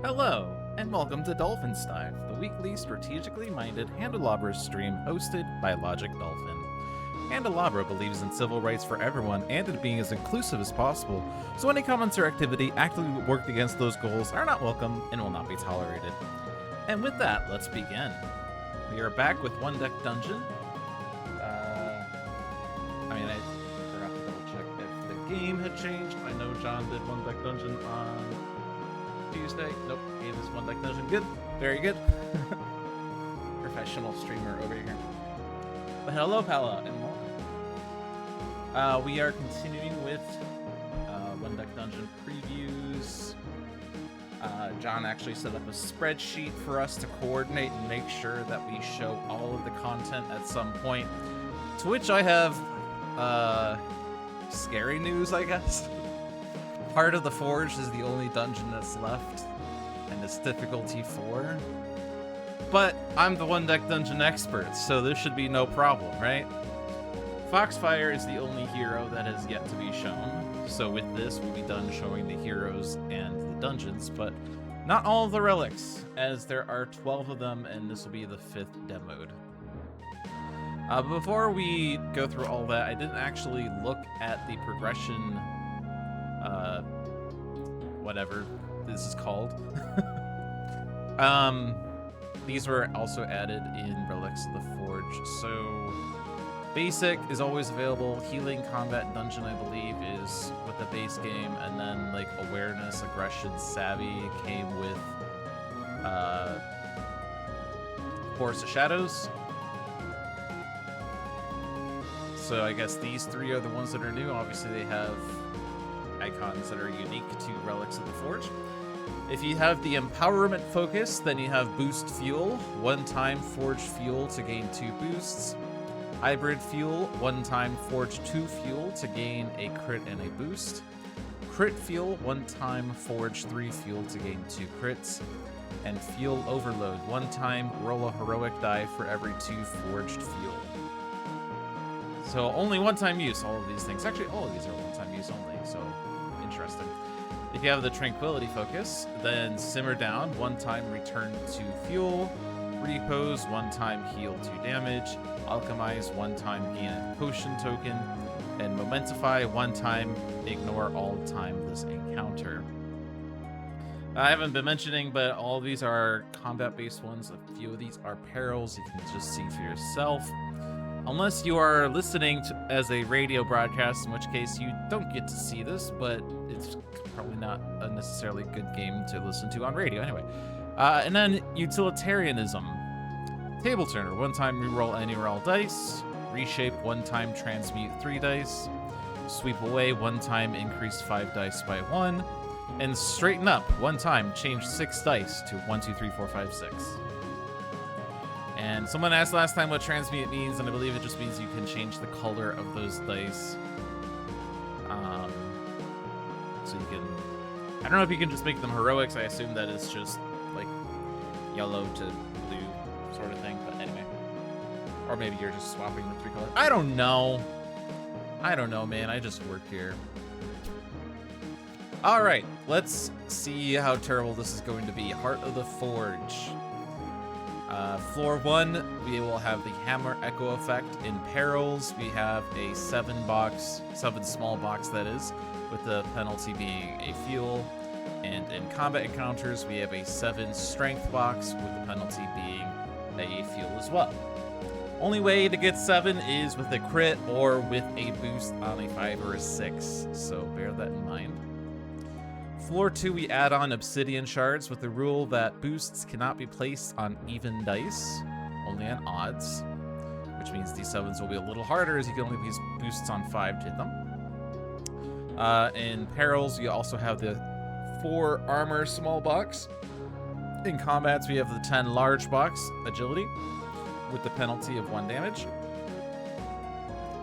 Hello, and welcome to Dolphin Dive, the weekly strategically minded Handelabra stream hosted by Logic Dolphin. Handelabra believes in civil rights for everyone and in being as inclusive as possible, so any comments or activity actively worked against those goals are not welcome and will not be tolerated. And with that, let's begin. We are back with One Deck Dungeon. I forgot to double check if the game had changed. I know John did One Deck Dungeon on Tuesday. Nope, game is One Deck Dungeon. Good, very good. Professional streamer over here. But hello, Pala, and welcome. We are continuing with One Deck Dungeon previews. John actually set up a spreadsheet for us to coordinate and make sure that we show all of the content at some point. To which I have scary news, I guess. Part of the Forge is the only dungeon that's left, and it's difficulty 4. But I'm the One Deck Dungeon expert, so this should be no problem, right? Foxfire is the only hero that has yet to be shown, so with this we'll be done showing the heroes and the dungeons, but not all of the relics, as there are 12 of them, and this will be the 5th demoed. Before we go through all that, I didn't actually look at the progression, whatever this is called. These were also added in Relics of the Forge. So, Basic is always available. Healing, Combat, Dungeon, I believe, is with the base game. And then, like, Awareness, Aggression, Savvy came with Forest of Shadows. So I guess these 3 are the ones that are new. Obviously, they have icons that are unique to Relics of the Forge. If you have the Empowerment focus, then you have Boost Fuel, 1-time Forge Fuel to gain 2 boosts. Hybrid Fuel, 1-time Forge 2 Fuel to gain a crit and a boost. Crit Fuel, 1-time Forge 3 Fuel to gain 2 crits. And Fuel Overload, 1-time roll a heroic die for every 2 forged fuel. So only one-time use, all of these things. Actually, all of these are one-time use only, so interesting. If you have the Tranquility focus, then Simmer Down, 1-time return 2 fuel. Repose, 1-time heal 2 damage. Alchemize, 1-time gain a potion token. And Momentify, 1-time ignore all time this encounter. I haven't been mentioning, but all of these are combat-based ones. A few of these are perils. You can just see for yourself. Unless you are listening to, as a radio broadcast, in which case you don't get to see this, but it's probably not a necessarily good game to listen to on radio anyway. And then Utilitarianism. Table Turner, 1-time reroll any or all dice. Reshape, 1-time transmute 3 dice. Sweep Away, 1-time increase 5 dice by 1. And Straighten Up, 1-time change 6 dice to 1, 2, 3, 4, 5, 6. And someone asked last time what transmute means, and I believe it just means you can change the color of those dice. So you can... I don't know if you can just make them heroics. I assume that it's just, like, yellow to blue sort of thing, but anyway. Or maybe you're just swapping the 3 colors. I don't know. I don't know, man. I just work here. Alright, let's see how terrible this is going to be. Heart of the Forge. Floor 1, we will have the Hammer Echo effect. In Perils, we have a 7 small box that is, with the penalty being a fuel. And in Combat Encounters, we have a 7 Strength box, with the penalty being a fuel as well. Only way to get 7 is with a crit or with a boost on a 5 or a 6, so bear that in mind. Floor 2, we add on Obsidian Shards with the rule that boosts cannot be placed on even dice, only on odds, which means these 7s will be a little harder as you can only use boosts on 5 to hit them. In Perils, you also have the 4 Armor small box. In Combats, we have the 10 large box Agility with the penalty of 1 damage.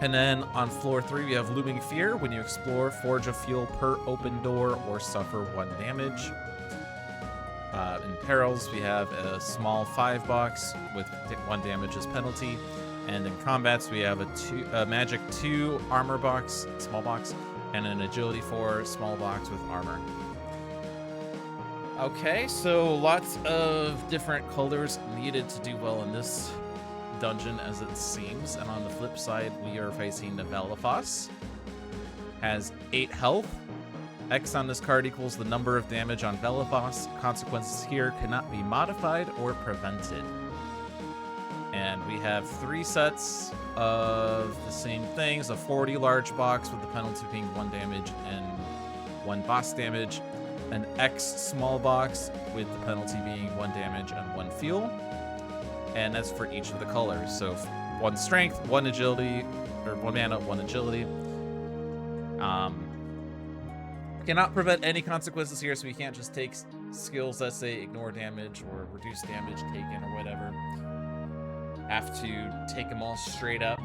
And then on floor 3, we have Looming Fear. When you explore, forge a fuel per open door or suffer 1 damage. In Perils, we have a small 5 box with 1 damage as penalty. And in Combats, we have a Magic 2 armor box, small box, and an Agility 4 small box with armor. Okay, so lots of different colors needed to do well in this dungeon, as it seems. And on the flip side, we are facing Navalafos. Has 8 health. X on this card equals the number of damage on Velafos. Consequences here cannot be modified or prevented. And we have 3 sets of the same things. A 40 large box with the penalty being 1 damage and 1 boss damage. An X small box with the penalty being 1 damage and 1 fuel. And that's for each of the colors. So 1 strength, 1 agility, or 1 mana, 1 agility. Cannot prevent any consequences here, so we can't just take skills that say ignore damage or reduce damage taken or whatever. Have to take them all straight up.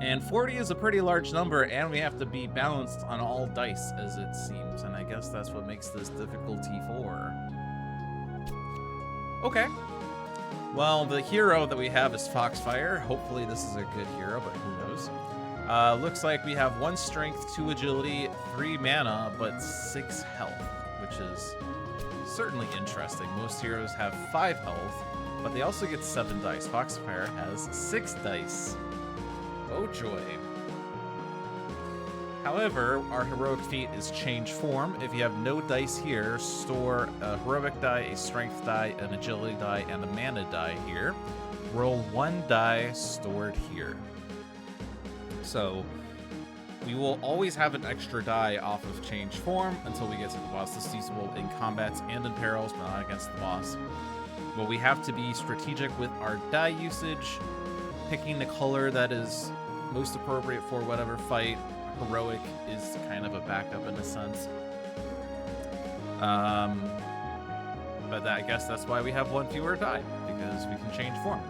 And 40 is a pretty large number, and we have to be balanced on all dice, as it seems. And I guess that's what makes this difficulty 4. Okay. Well, the hero that we have is Foxfire. Hopefully this is a good hero, but who knows? Looks like we have 1 strength, 2 agility, 3 mana, but 6 health, which is certainly interesting. Most heroes have 5 health, but they also get 7 dice. Foxfire has 6 dice. Oh joy. However, our heroic feat is change form. If you have no dice here, store a heroic die, a strength die, an agility die, and a mana die here. Roll 1 die stored here. So we will always have an extra die off of change form until we get to the boss. This is usable in combats and in perils, but not against the boss. But we have to be strategic with our die usage, picking the color that is most appropriate for whatever fight. Heroic is kind of a backup in a sense. But I guess that's why we have 1 fewer die, because we can change form.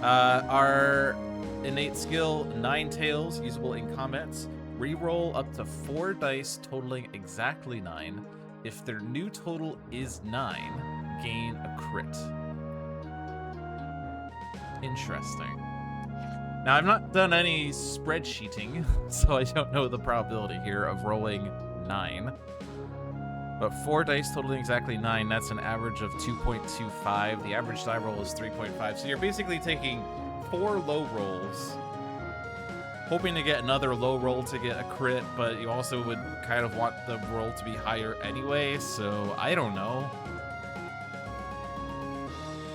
Our innate skill, 9 Tails, usable in combats. Reroll up to 4 dice, totaling exactly 9. If their new total is 9, gain a crit. Interesting. Now, I've not done any spreadsheeting, so I don't know the probability here of rolling 9. But 4 dice totaling exactly 9, that's an average of 2.25. The average die roll is 3.5. So you're basically taking 4 low rolls, hoping to get another low roll to get a crit, but you also would kind of want the roll to be higher anyway, so I don't know.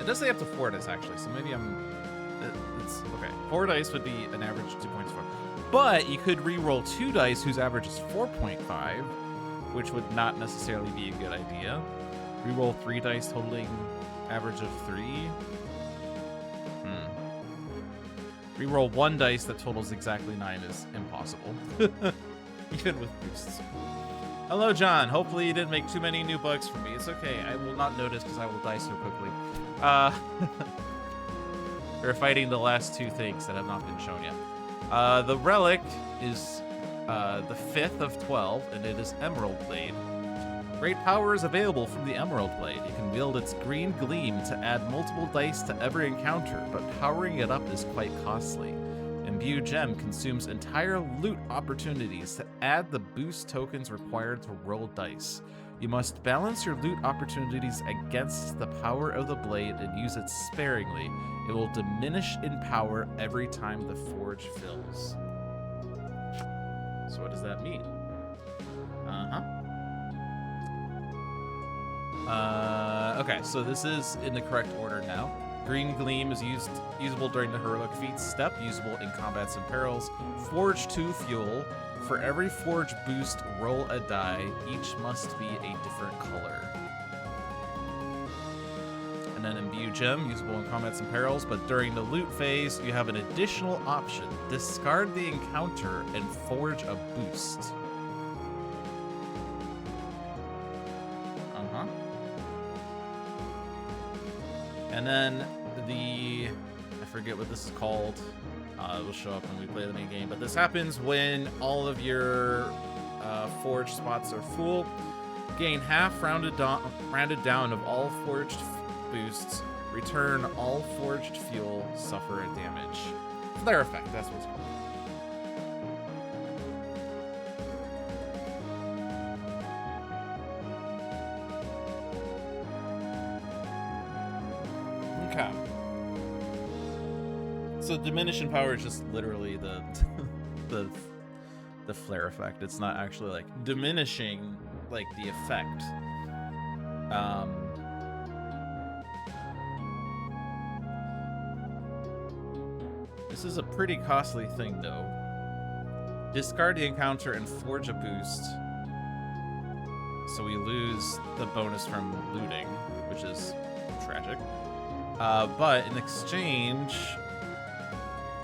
It does say up to 4 dice, actually, so maybe it's okay. 4 dice would be an average of 2.4. But you could re-roll 2 dice whose average is 4.5, which would not necessarily be a good idea. Re-roll 3 dice totaling average of 3. Reroll 1 dice that totals exactly 9 is impossible. Even with boosts. Hello, John. Hopefully you didn't make too many new bugs for me. It's okay. I will not notice because I will die so quickly. We're fighting the last 2 things that have not been shown yet. The Relic is the 5th of 12, and it is Emerald Blade. Great power is available from the Emerald Blade. You can wield its green gleam to add multiple dice to every encounter, but powering it up is quite costly. Imbue Gem consumes entire loot opportunities to add the boost tokens required to roll dice. You must balance your loot opportunities against the power of the blade and use it sparingly. It will diminish in power every time the forge fills. So what does that mean? Okay, so this is in the correct order now. Green Gleam is usable during the Heroic Feats step, usable in combats and perils. Forge 2 fuel. For every forge boost, roll a die. Each must be a different color. And then Imbue Gem, usable in combats and perils, but during the loot phase, you have an additional option. Discard the encounter and forge a boost. And then I forget what this is called. It will show up when we play the main game. But this happens when all of your forged spots are full. Gain half rounded down of all forged boosts. Return all forged fuel. Suffer a damage. Flare effect, that's what it's called. Okay. So diminish in power is just literally the the flare effect. It's not actually like diminishing like the effect. This is a pretty costly thing though. Discard the encounter and forge a boost. So we lose the bonus from looting, which is tragic. But in exchange,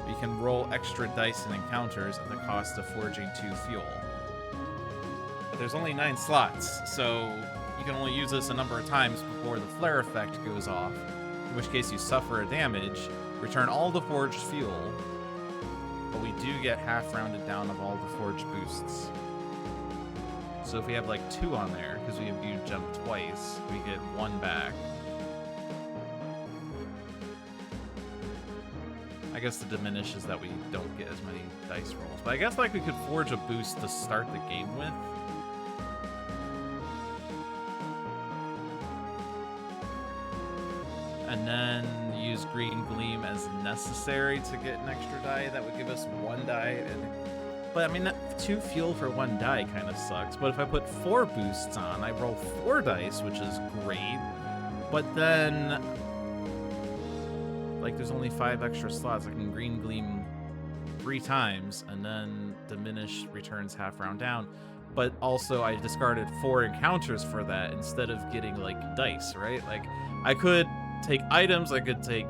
we can roll extra dice in encounters at the cost of forging 2 fuel. But there's only 9 slots, so you can only use this a number of times before the flare effect goes off, in which case you suffer a damage, return all the forged fuel, but we do get half rounded down of all the forged boosts. So if we have like 2 on there, because we imbued jump twice, we get 1 back. I guess the diminish is that we don't get as many dice rolls. But I guess like we could forge a boost to start the game with. And then use Green Gleam as necessary to get an extra die. That would give us 1 die. But I mean, 2 fuel for 1 die kind of sucks. But if I put 4 boosts on, I roll 4 dice, which is great. But then, like, there's only 5 extra slots. I can Green Gleam 3 times, and then diminish returns half round down. But also, I discarded 4 encounters for that instead of getting, like, dice, right? Like, I could take items, I could take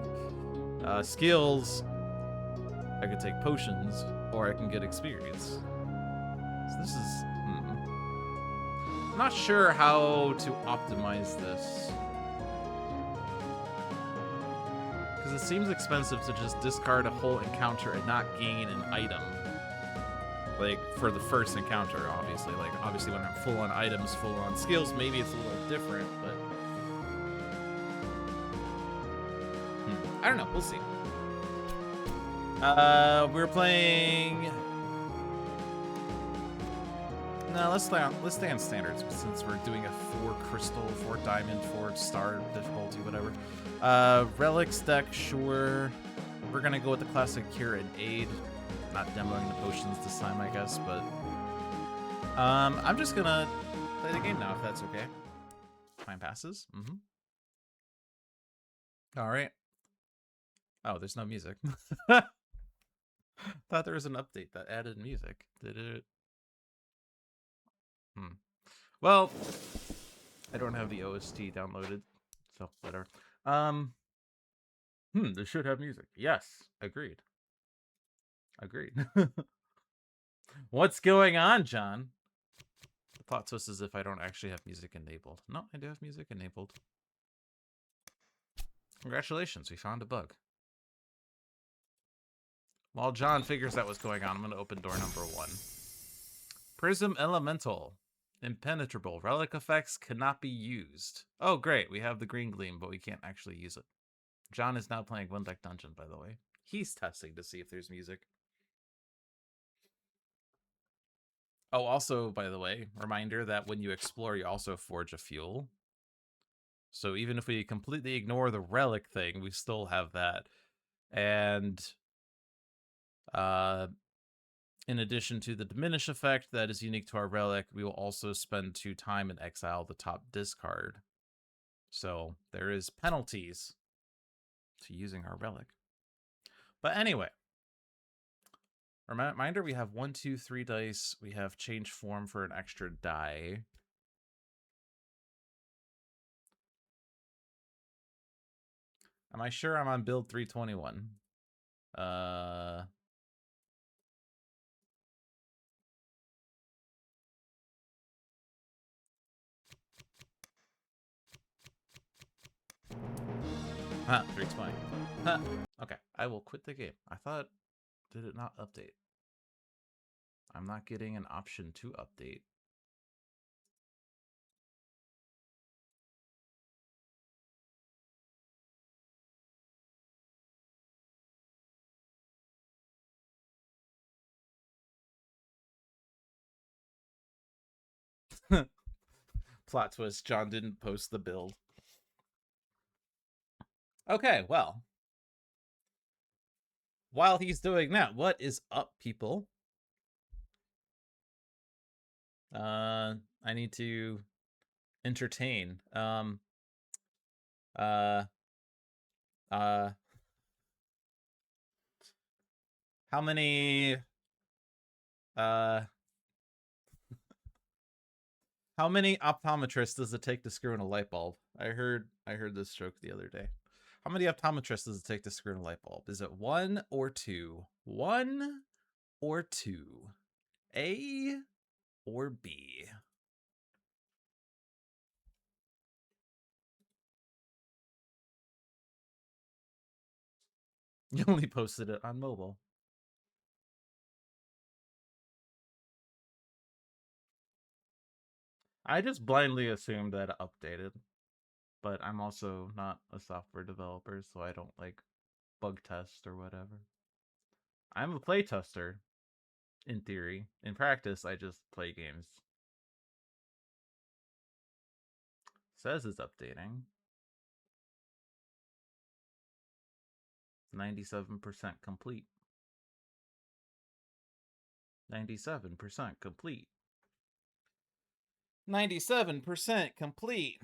skills, I could take potions, or I can get experience. So this is... I'm not sure how to optimize this. Because it seems expensive to just discard a whole encounter and not gain an item. Like, for the first encounter, obviously. Like, obviously when I'm full on items, full on skills, maybe it's a little different, but... I don't know, we'll see. We're playing... No, let's stay on standards, since we're doing a 4 crystal, 4 diamond, 4 star difficulty, whatever. Relics deck, sure. We're gonna go with the classic cure and aid. Not demoing the potions this time, I guess, but... I'm just gonna play the game now, if that's okay. Time passes. Alright. Oh, there's no music. Thought there was an update that added music. Did it? Well, I don't have the OST downloaded, so whatever. This should have music. Yes, agreed. Agreed. What's going on, John? The plot twist is if I don't actually have music enabled. No, I do have music enabled. Congratulations, we found a bug. While John figures out what's going on, I'm going to open door number 1. Prism Elemental. Impenetrable. Relic effects cannot be used. Oh, great. We have the Green Gleam, but we can't actually use it. John is now playing One Deck Dungeon, by the way. He's testing to see if there's music. Oh, also, by the way, reminder that when you explore, you also forge a fuel. So even if we completely ignore the relic thing, we still have that. And in addition to the diminish effect that is unique to our relic, we will also spend 2 time and exile the top discard. So there is penalties to using our relic. But anyway, reminder, we have 1, 2, 3 dice. We have change form for an extra die. Am I sure I'm on build 321? Huh, 320. Huh. Okay, I will quit the game. I thought, did it not update? I'm not getting an option to update. Plot twist, John didn't post the build. Okay, well. While he's doing that, what is up, people? I need to entertain. Uh, uh, how many, uh, how many optometrists does it take to screw in a light bulb? I heard this joke the other day. How many optometrists does it take to screw in a light bulb? Is it 1 or 2? 1 or 2? A or B? You only posted it on mobile. I just blindly assumed that it updated, but I'm also not a software developer, so I don't like bug test or whatever. I'm a play tester, in theory. In practice, I just play games. Says it's updating. 97% complete. 97% complete. 97% complete.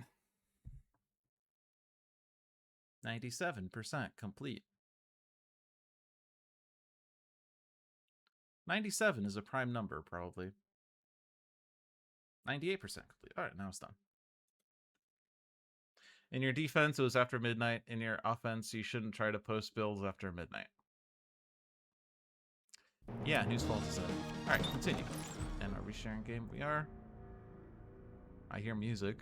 97% complete. 97 is a prime number, probably. 98% complete. All right, now it's done. In your defense, it was after midnight. In your offense, you shouldn't try to post builds after midnight. Yeah, whose fault is it? Alright, continue. And are we sharing game? We are. I hear music.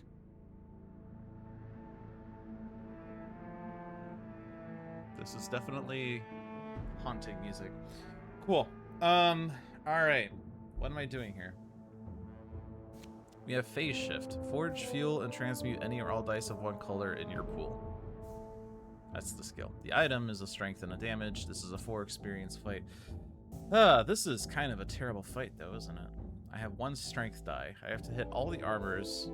This is definitely haunting music. Cool. Alright. What am I doing here? We have phase shift. Forge, fuel, and transmute any or all dice of one color in your pool. That's the skill. The item is a strength and a damage. This is a 4 experience fight. This is kind of a terrible fight, though, isn't it? I have 1 strength die. I have to hit all the armors.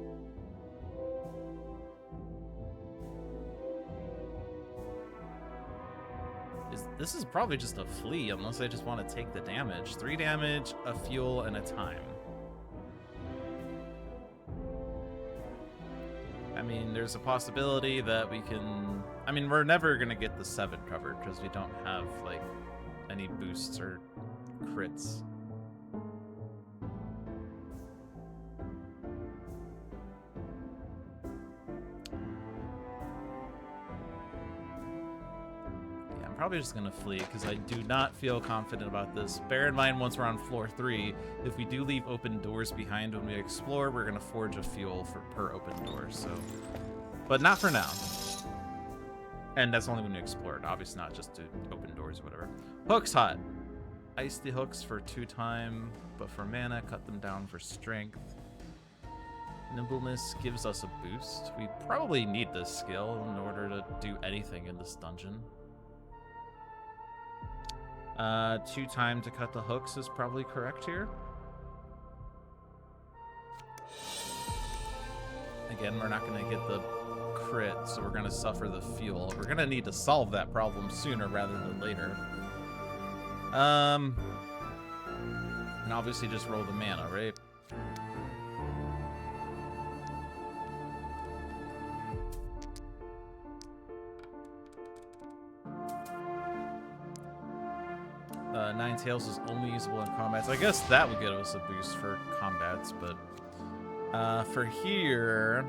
This is probably just a flee, unless I just want to take the damage. 3 damage, a fuel, and a time. I mean, there's a possibility that we can... I mean, we're never going to get the 7 covered, because we don't have, like, any boosts or crits. Yeah, I'm probably just going to flee, because I do not feel confident about this. Bear in mind, once we're on floor 3, if we do leave open doors behind when we explore, we're going to forge a fuel per open door, so... But not for now. And that's only when we explore it, obviously not just to open doors or whatever. Hook's hot. Ice the hooks for 2 time, but for mana, cut them down for strength. Nimbleness gives us a boost. We probably need this skill in order to do anything in this dungeon. 2 time to cut the hooks is probably correct here. Again, we're not going to get the crit, so we're going to suffer the fuel. We're going to need to solve that problem sooner rather than later. And obviously just roll the mana, right? Nine Tails is only usable in combats. I guess that would give us a boost for combats, but for here,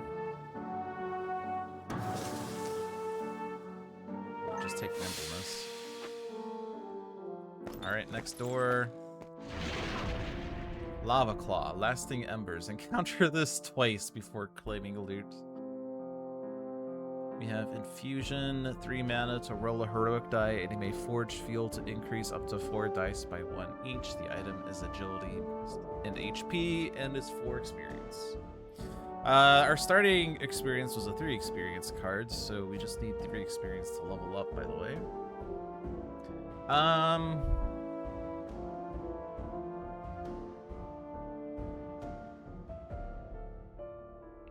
just take nimbleness. Alright, next door. Lava Claw, Lasting Embers. Encounter this twice before claiming loot. We have Infusion, 3 mana to roll a heroic die, and you may forge fuel to increase up to 4 dice by 1 each. The item is agility and HP, and is 4 experience. Our starting experience was a 3 experience card, so we just need 3 experience to level up, by the way.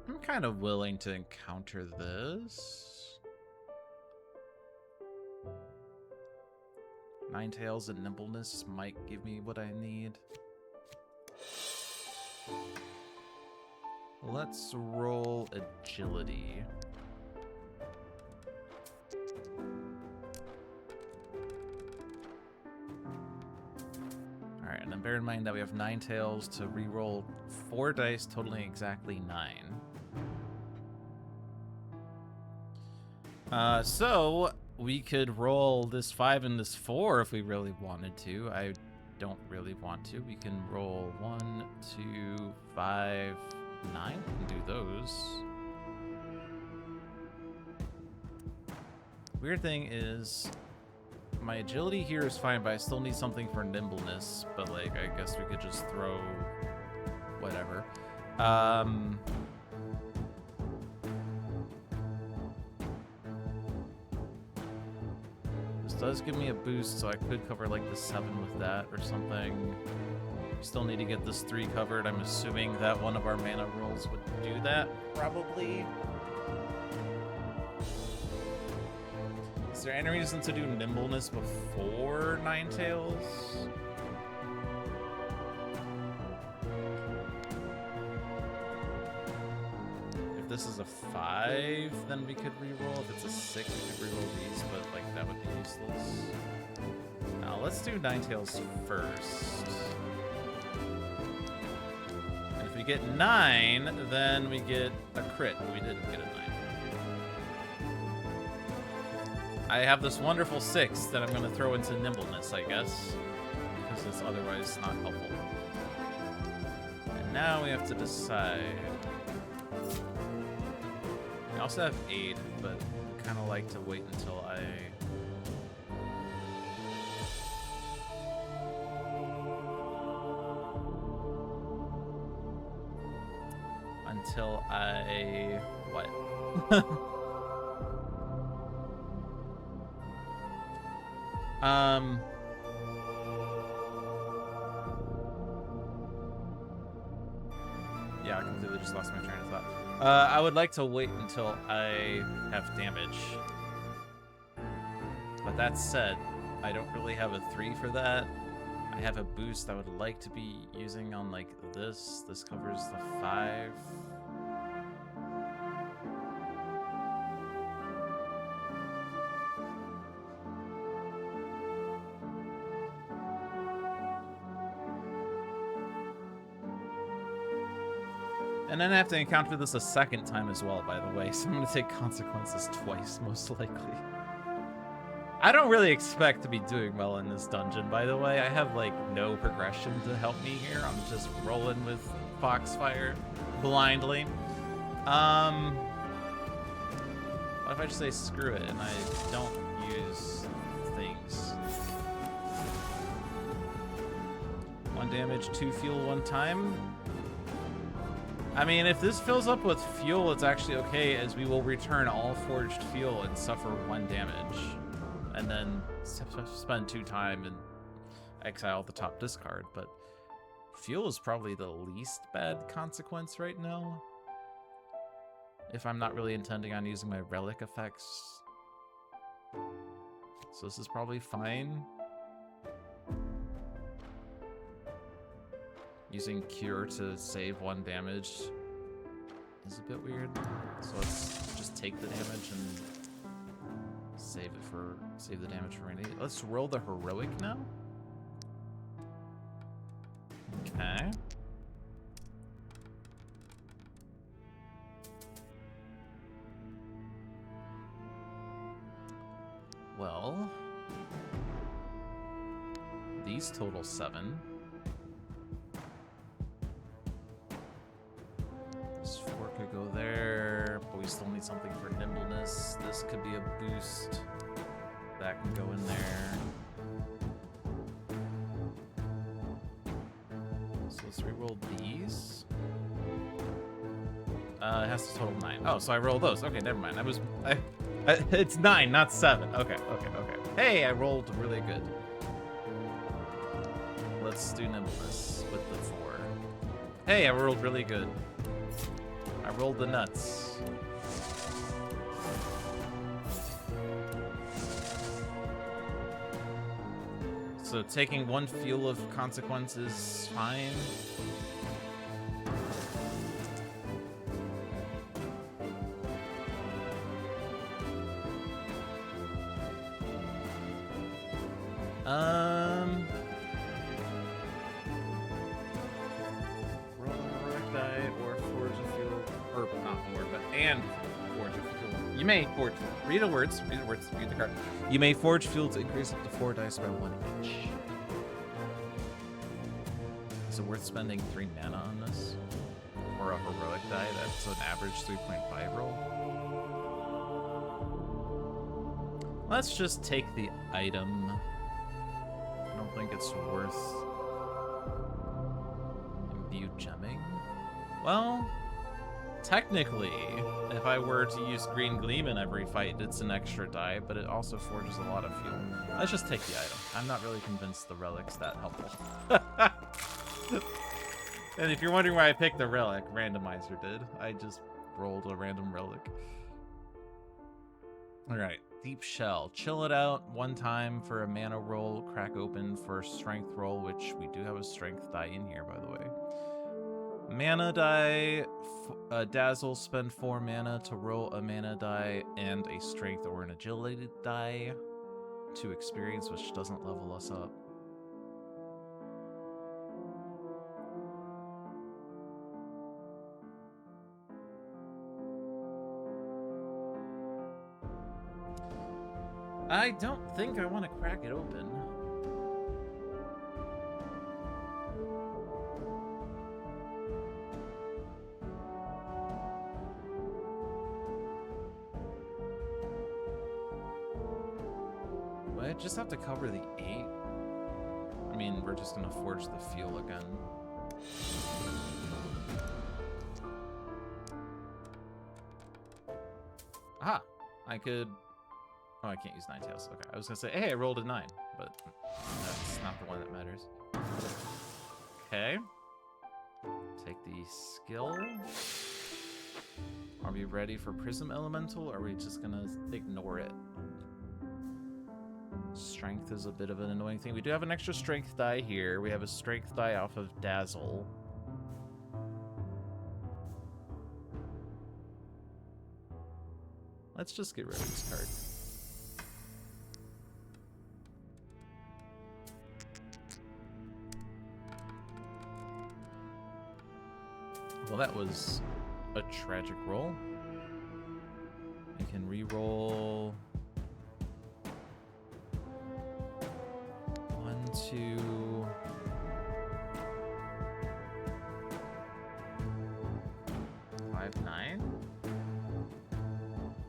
I'm kind of willing to encounter this. Ninetales and nimbleness might give me what I need. Let's roll agility. Alright, and then bear in mind that we have Ninetales to reroll 4 dice, totaling exactly 9. So we could roll this 5 and this 4 if we really wanted to. I don't really want to. We can roll 1, 2, 5, 9. We can do those. Weird thing is, my agility here is fine, but I still need something for nimbleness. But like, I guess we could just throw whatever. This does give me a boost, so I could cover like the 7 with that or something. Still need to get this 3 covered. I'm assuming that one of our mana rolls would do that, probably. Is there any reason to do nimbleness before Ninetales? If this is a 5, then we could reroll. If it's a 6, we could reroll these, but like that would be useless. Now let's do Ninetales first. And if we get 9, then we get a crit. We didn't get a 9. I have this wonderful 6 that I'm going to throw into nimbleness, I guess, because it's otherwise not helpful. And now we have to decide. I also have 8, but I kind of like to wait until what? Yeah, I completely just lost my train of thought. I would like to wait until I have damage. But that said, I don't really have a 3 for that. I have a boost I would like to be using on like this. This covers the 5. And then I have to encounter this a 2nd time as well, by the way, so I'm going to take consequences twice, most likely. I don't really expect to be doing well in this dungeon, by the way. I have, like, no progression to help me here. I'm just rolling with Foxfire blindly. What if I just say screw it and I don't use things? 1 damage, 2 fuel 1 time. I mean, if this fills up with fuel, it's actually okay, as we will return all forged fuel and suffer 1 damage. And then spend 2 time and exile the top discard. But fuel is probably the least bad consequence right now, if I'm not really intending on using my relic effects. So this is probably fine. Using Cure to save 1 damage is a bit weird. So let's just take the damage and save the damage for rainy. Let's roll the heroic now. Okay. Well, these total 7. This 4 could go there, but we still need something for nimbleness. This could be a boost. That can go in there. So let's reroll these. It has to total 9. Oh, so I rolled those. Okay, never mind. It's 9, not 7. Okay. Hey, I rolled really good. Let's do nimbleness with the 4. Hey, I rolled really good. I rolled the nuts. So taking one fuel of consequence is fine. Roll a heroic die or forge a fuel, or not forge, but and forge a fuel. You may forge. Read the words. Read the words. Read the card. You may forge fuel to increase up to 4 dice by 1 each. Is it worth spending 3 mana on this? Or a heroic die that's an average 3.5 roll? Let's just take the item. I don't think it's worth imbue gemming. Well, technically, if I were to use Green Gleam in every fight, it's an extra die, but it also forges a lot of fuel. Let's just take the item. I'm not really convinced the relic's that helpful. And if you're wondering why I picked the relic, randomizer did. I just rolled a random relic. Alright, Deep Shell. Chill it out 1 time for a mana roll, crack open for a strength roll, which we do have a strength die in here, by the way. Mana die, Dazzle, spend 4 mana to roll a mana die and a strength or an agility die to experience, which doesn't level us up. I don't think I want to crack it open. I just have to cover the 8. I mean, we're just gonna forge the fuel again. Aha! I could... Oh, I can't use 9 tails. Okay, I was gonna say, hey, I rolled a 9, but that's not the one that matters. Okay. Take the skill. Are we ready for Prism Elemental, or are we just gonna ignore it? Strength is a bit of an annoying thing. We do have an extra strength die here. We have a strength die off of Dazzle. Let's just get rid of this card. Well, that was a tragic roll. We can re-roll 1, 2. Five, 9.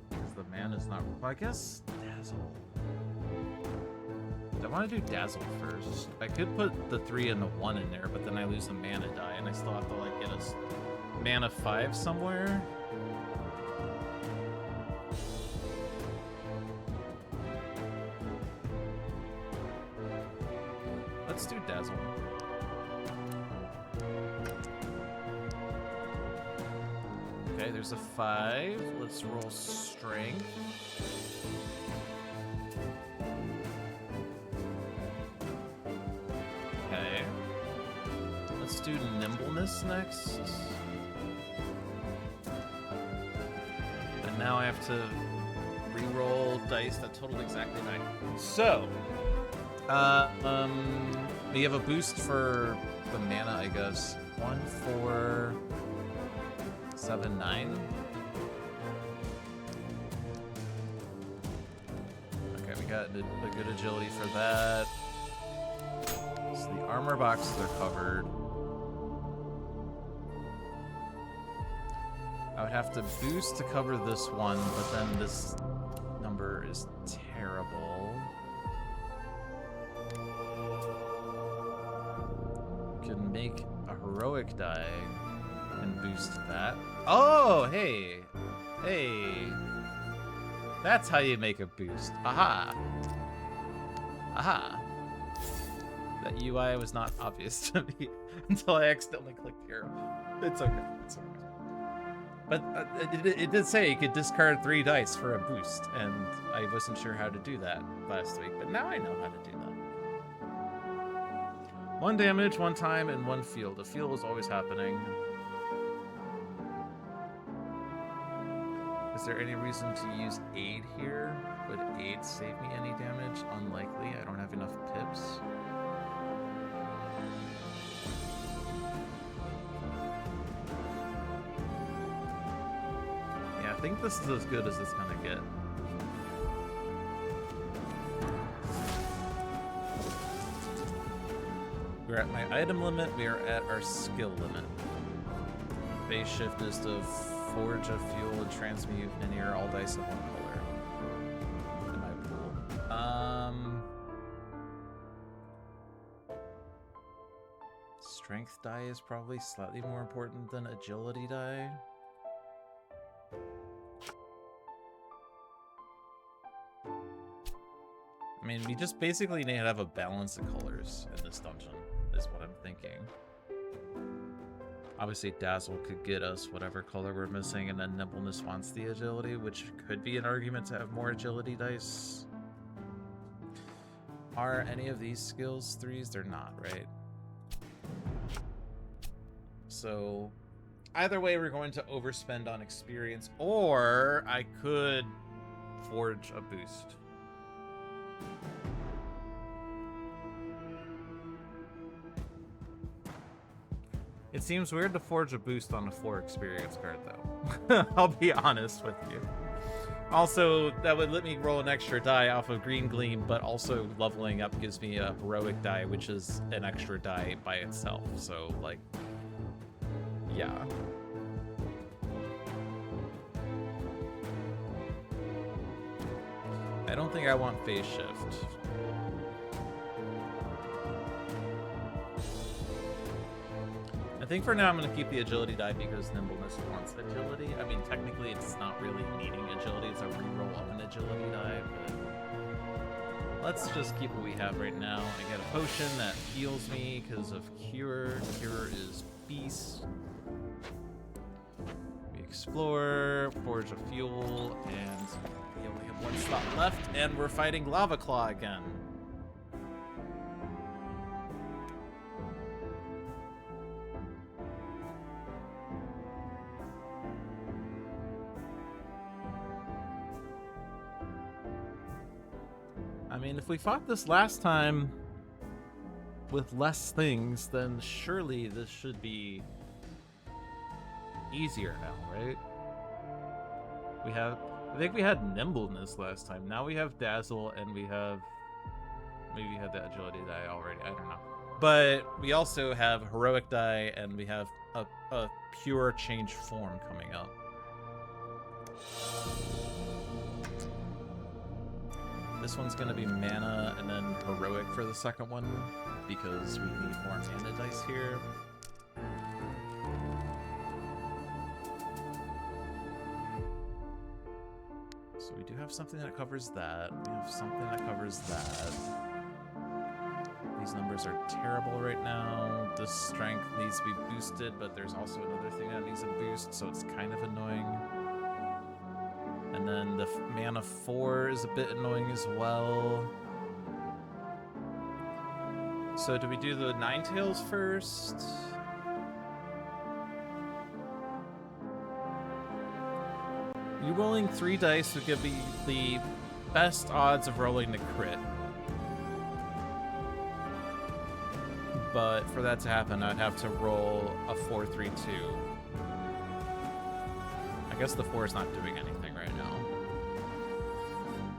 Because the mana's not. Well, I guess Dazzle. I want to do Dazzle first. I could put the 3 and the 1 in there, but then I lose the mana die, and I still have to like get a mana 5 somewhere. Let's do Dazzle. Okay, there's a 5. Let's roll Strength. Okay. Let's do Nimbleness next. And now I have to re-roll dice that totaled exactly 9. So, we have a boost for the mana, I guess. 1, 4, 7, 9. Okay, we got a good agility for that. So the armor boxes are covered. I would have to boost to cover this one, but then this number is terrible. Can make a heroic die and boost that. Oh, hey! Hey! That's how you make a boost. Aha! Aha! That UI was not obvious to me until I accidentally clicked here. It's okay. It's okay. But it did say you could discard 3 dice for a boost, and I wasn't sure how to do that last week, but now I know how to do that. 1 damage, 1 time, and 1 field. The field is always happening. Is there any reason to use aid here? Would aid save me any damage? Unlikely. I don't have enough pips. Yeah, I think this is as good as it's gonna get. We're at my item limit, we are at our skill limit. Phase shift is to forge a fuel and transmute any or all dice of one color in my pool. Strength die is probably slightly more important than agility die. I mean, we just basically need to have a balance of colors in this dungeon, is what I'm thinking. Obviously, Dazzle could get us whatever color we're missing, and then Nimbleness wants the agility, which could be an argument to have more agility dice. Are any of these skills 3s? They're not, right? So, either way, we're going to overspend on experience, or I could forge a boost. It seems weird to forge a boost on a 4 experience card, though. I'll be honest with you. Also, that would let me roll an extra die off of Green Gleam, but also leveling up gives me a heroic die, which is an extra die by itself. So, like, yeah. I don't think I want phase shift. I think for now I'm going to keep the agility die because Nimbleness wants agility. I mean, technically it's not really needing agility, it's a reroll of an agility die, but let's just keep what we have right now. I get a potion that heals me because of Cure. Cure is Beast. We explore, forge a fuel, and we only have 1 slot left, and we're fighting Lava Claw again. I mean, if we fought this last time with less things, then surely this should be easier now, right? I think we had Nimbleness last time. Now we have Dazzle, and we have, maybe we had the agility die already, I don't know. But we also have heroic die, and we have a pure change form coming up. This one's gonna be mana and then heroic for the second one because we need more mana dice here. So we do have something that covers that. We have something that covers that. These numbers are terrible right now. The strength needs to be boosted, but there's also another thing that needs a boost, so it's kind of annoying. And then the mana 4 is a bit annoying as well. So do we do the Ninetales first? You rolling 3 dice would give me the best odds of rolling the crit. But for that to happen, I'd have to roll a 4-3-2. I guess the 4 is not doing anything right now.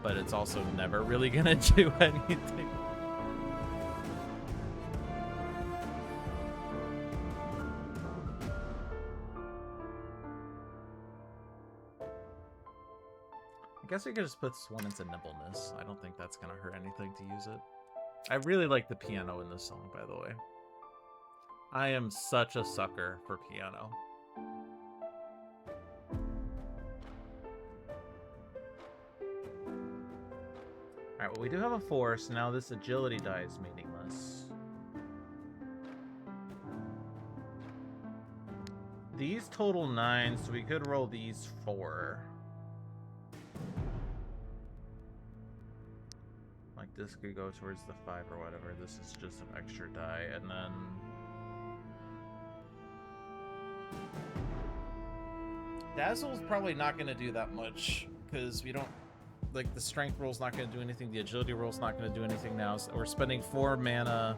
But it's also never really gonna do anything. I guess I could just put this one into Nimbleness. I don't think that's gonna hurt anything to use it. I really like the piano in this song, by the way. I am such a sucker for piano. Alright, well, we do have a 4, so now this agility die is meaningless. These total 9, so we could roll these 4. Like, this could go towards the 5 or whatever. This is just an extra die, and then... Dazzle's probably not going to do that much, because we don't... Like, the strength roll's not going to do anything, the agility roll's not going to do anything now, so we're spending 4 mana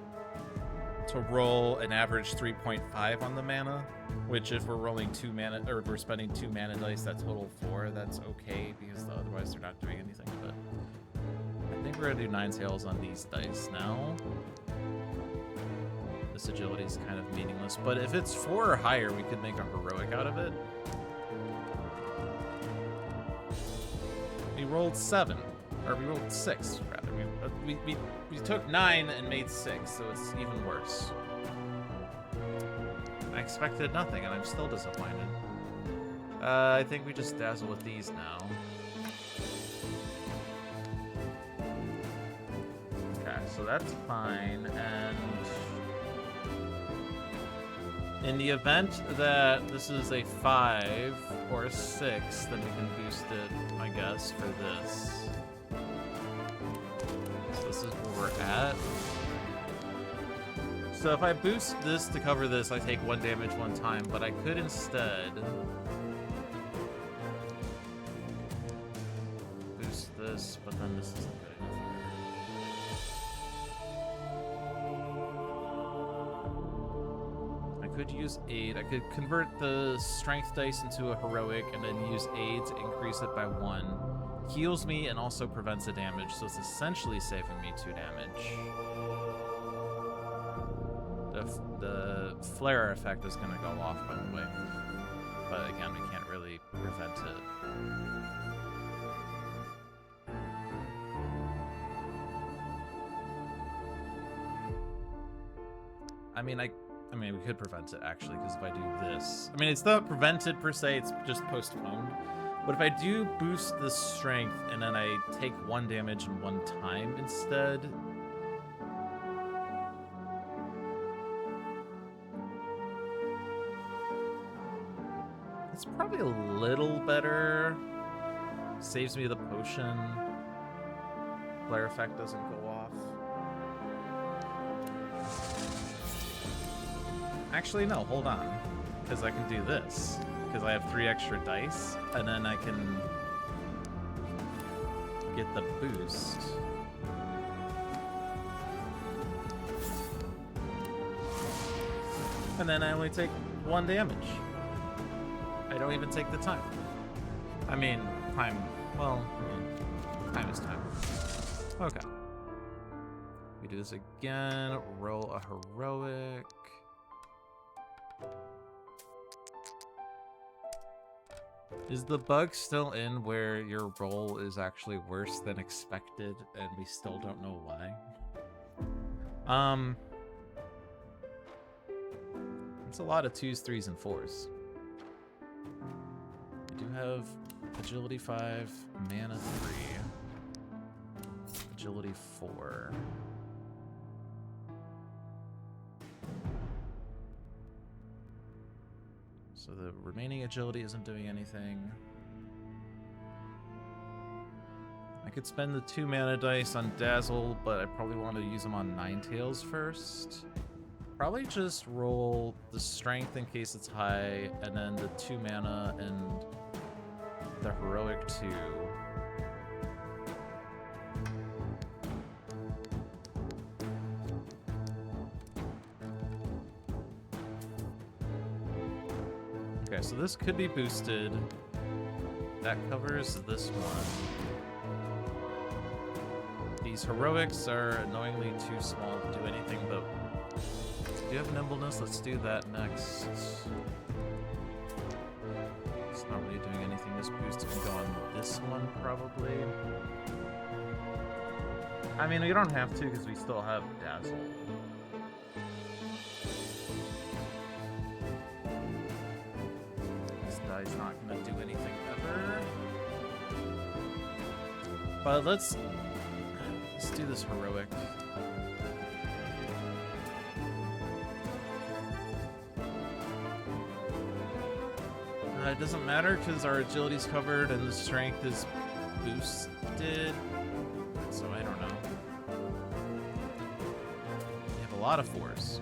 to roll an average 3.5 on the mana, which if we're rolling 2 mana, or we're spending 2 mana dice, that total 4, that's okay, because otherwise they're not doing anything, but... I think we're gonna do 9 tails on these dice now. This agility is kind of meaningless, but if it's 4 or higher, we could make a heroic out of it. We rolled 7, or we rolled 6 rather. We took 9 and made 6, so it's even worse. I expected nothing, and I'm still disappointed. I think we just dazzle with these now. So that's fine, and in the event that this is a 5 or a 6, then we can boost it, I guess, for this. So this is where we're at. So if I boost this to cover this, I take 1 damage 1 time, but I could instead boost this, but then this isn't good enough. Could use aid. I could convert the strength dice into a heroic and then use aid to increase it by 1. Heals me and also prevents a damage, so it's essentially saving me 2 damage. The flare effect is going to go off, by the way. But again, we can't really prevent it. I mean, we could prevent it, actually, because if I do this... I mean, it's not prevented, per se, it's just postponed. But if I do boost the strength, and then I take 1 damage in 1 time instead... It's probably a little better. Saves me the potion. Flare effect doesn't go off. Actually, no, hold on. Because I can do this. Because I have 3 extra dice, and then I can get the boost. And then I only take 1 damage. I don't even take the time. I mean, time, well, time is time. Okay. We do this again, roll a heroic. Is the bug still in where your roll is actually worse than expected and we still don't know why? It's a lot of 2s, 3s, and 4s. We do have agility 5, mana 3, agility 4. So the remaining agility isn't doing anything. I could spend the 2 mana dice on Dazzle, but I probably want to use them on Ninetales first. Probably just roll the strength in case it's high, and then the 2 mana and the heroic 2. Okay, so this could be boosted. That covers this one. These heroics are annoyingly too small to do anything, but do you have nimbleness? Let's do that next. It's not really doing anything. This boost can go on this one, probably. I mean, we don't have to because we still have Dazzle. This guy's not going to do anything ever. But let's do this heroic. It doesn't matter because our agility's covered and the strength is boosted, so I don't know. lot of 4s.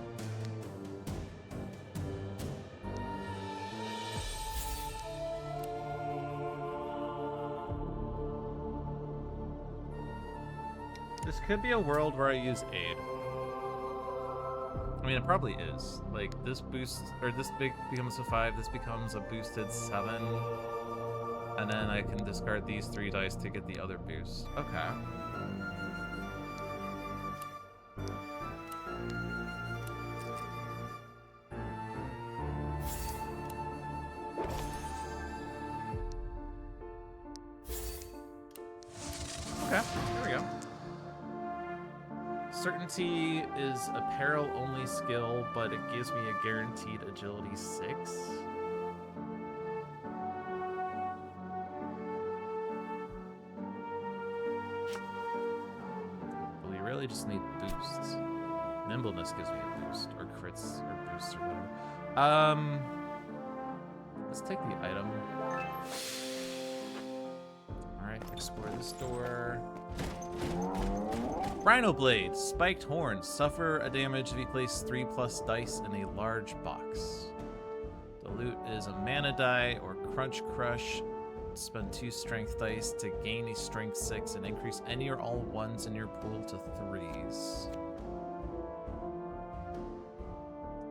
This could be a world where I use aid. I mean, it probably is. Like, this boost, or this becomes a 5, this becomes a boosted 7. And then I can discard these 3 dice to get the other boost. Okay. Okay, there we go. Certainty is a peril-only skill, but it gives me a guaranteed agility 6. Well, you really just need boosts. Nimbleness gives me a boost, or crits, or boosts, or whatever. Let's take the item. Alright, explore this door. Rhino Blade, spiked horns, suffer a damage if you place 3+ dice in a large box. The loot is a mana die or crunch crush. Spend 2 strength dice to gain a strength 6 and increase any or all 1s in your pool to 3s.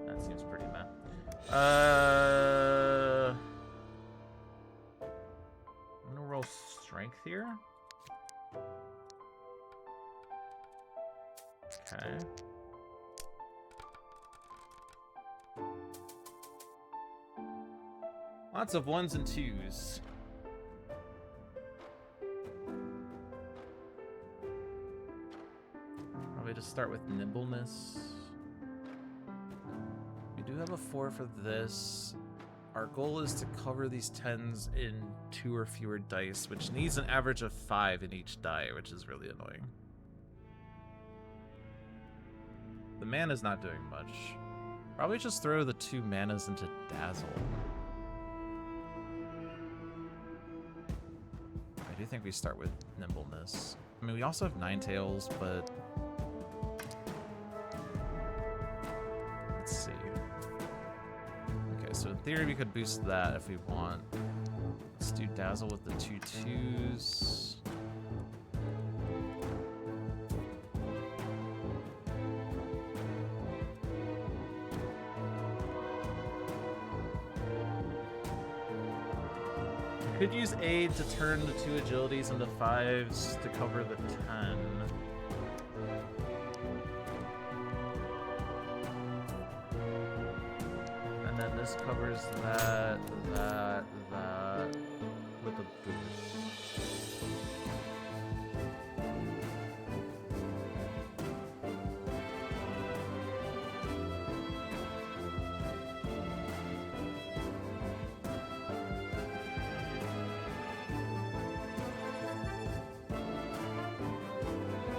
That seems pretty meh. I'm gonna roll strength here. Okay. Lots of 1s and 2s. Probably just start with nimbleness. We do have a 4 for this. Our goal is to cover these 10s in 2 or fewer dice, which needs an average of 5 in each die, which is really annoying. The mana's not doing much. Probably just throw the 2 manas into Dazzle. I do think we start with nimbleness. I mean, we also have 9 tails, but let's see. Okay, so in theory we could boost that if we want. Let's do Dazzle with the 2 2s. Could use aid to turn the 2 agilities into 5s to cover the 10. And then this covers that with a boost.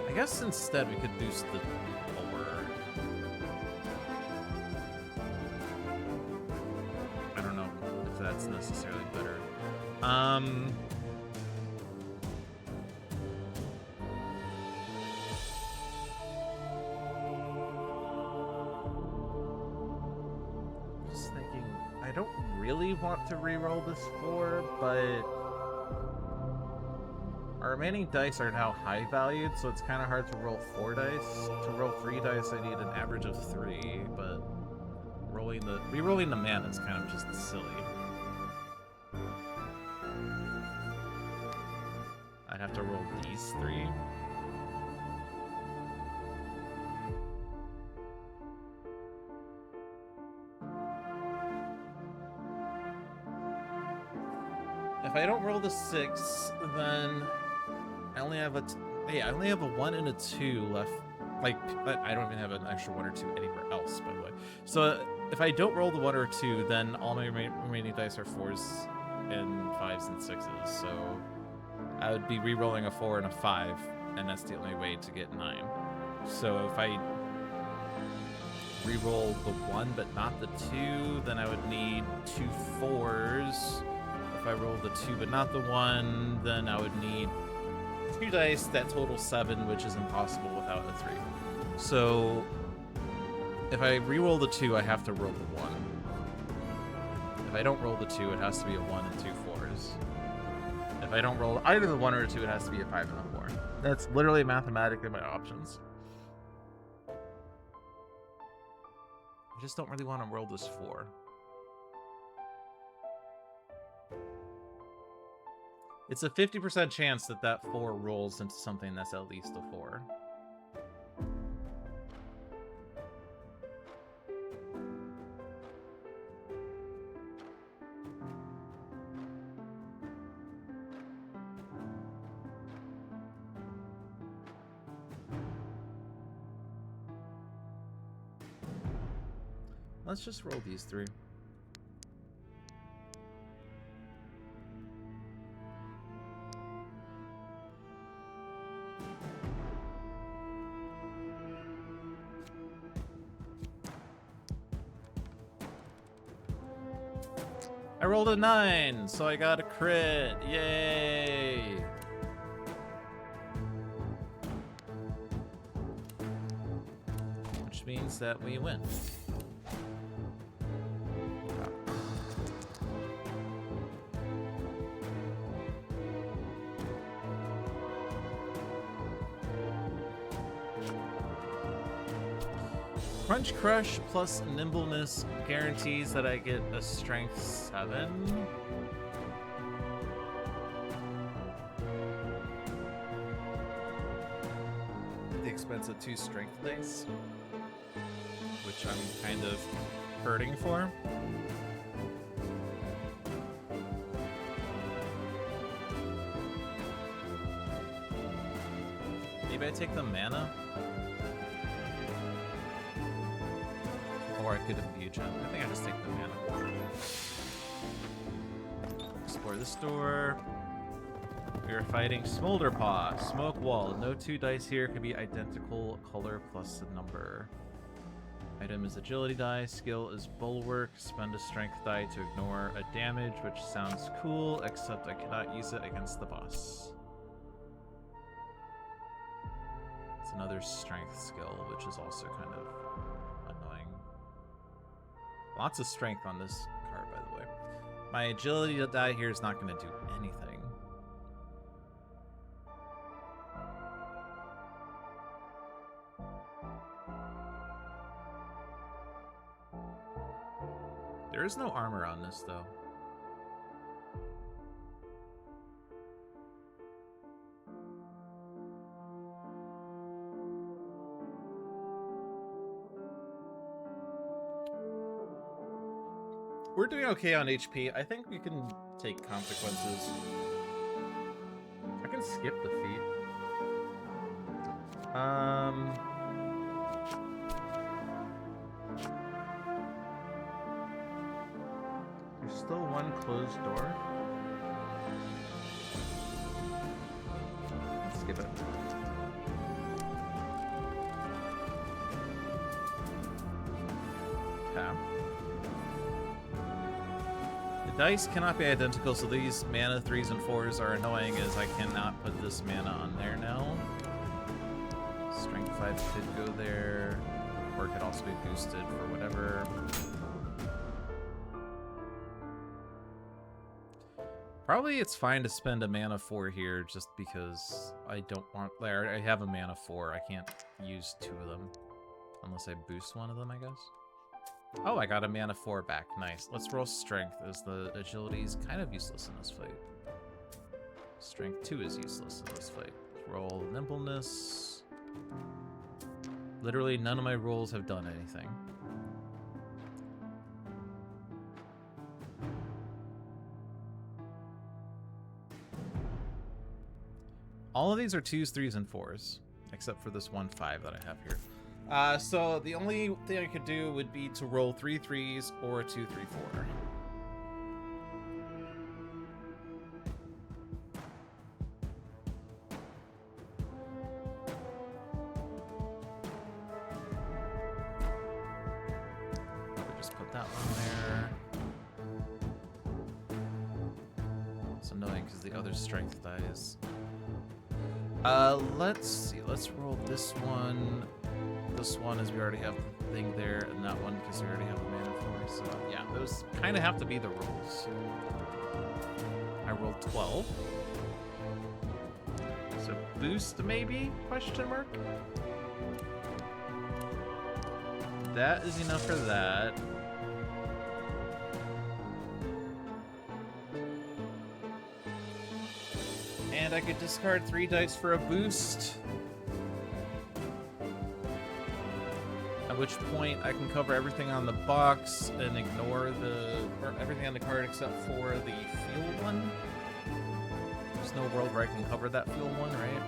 I guess instead we could boost the lower. I don't know if that's necessarily better. Just thinking, I don't really want to re-roll this 4, but our remaining dice are now high valued, so it's kind of hard to roll 4 dice. To roll 3 dice, I need an average of 3, but re-rolling the mana is kind of just silly. I'd have to roll these 3. If I don't roll the 6, then I only have a 1 and a 2 left. Like, I don't even have an extra 1 or 2 anywhere else, by the way. So if I don't roll the 1 or 2, then all my remaining dice are 4s and 5s and 6s. So I would be re-rolling a 4 and a 5, and that's the only way to get 9. So if I re-roll the 1 but not the 2, then I would need 2 4s. If I roll the 2 but not the 1, then I would need 2 dice that total 7, which is impossible without a 3. So If I re-roll the 2, I have to roll the 1. If I don't roll the 2, it has to be a 1 and 2 4s. If I don't roll either the 1 or the 2, it has to be a 5 and a 4. That's literally mathematically my options. I just don't really want to roll this 4. It's a 50% chance that that 4 rolls into something that's at least a 4. Let's just roll these 3. I rolled a 9, so I got a crit. Yay! Which means that we win. Crunch Crush plus Nimbleness guarantees that I get a Strength 7. At the expense of 2 Strength dice, which I'm kind of hurting for. Maybe I take the mana? Or I could imbue gem. I think I just take the mana. Explore this door. We are fighting Smolder Paw. Smoke Wall. No 2 dice here can be identical color plus the number. Item is agility die. Skill is bulwark. Spend a strength die to ignore a damage, which sounds cool, except I cannot use it against the boss. It's another strength skill, which is also kind of annoying. Lots of strength on this card, by the way. My agility die here is not going to do anything. There is no armor on this, though. We're doing okay on HP. I think we can take consequences. I can skip the feat. There's still one closed door. Let's skip it. Okay. Dice cannot be identical, so these mana 3s and 4s are annoying as I cannot put this mana on there now. Strength 5 could go there, or it could also be boosted for whatever. Probably it's fine to spend a mana 4 here just because I don't want... I have a mana 4, I can't use 2 of them. Unless I boost one of them, I guess. Oh, I got a mana 4 back. Nice. Let's roll strength, as the agility is kind of useless in this fight. Strength 2 is useless in this fight. Roll nimbleness. Literally none of my rolls have done anything. All of these are 2s, 3s, and 4s, except for this 1 5 that I have here. So the only thing I could do would be to roll 3 3s or a 2 3 4. We'll just put that one there. It's annoying because the other strength dies. Let's see. Let's roll this one. This one is we already have thing there, and that one because we already have a mana for. So yeah, those kind of have to be the rules. I rolled 12. So boost maybe? Question mark? That is enough for that. And I could discard 3 dice for a boost. At which point I can cover everything on the box and ignore everything on the card except for the fuel one. There's no world where I can cover that fuel one, right?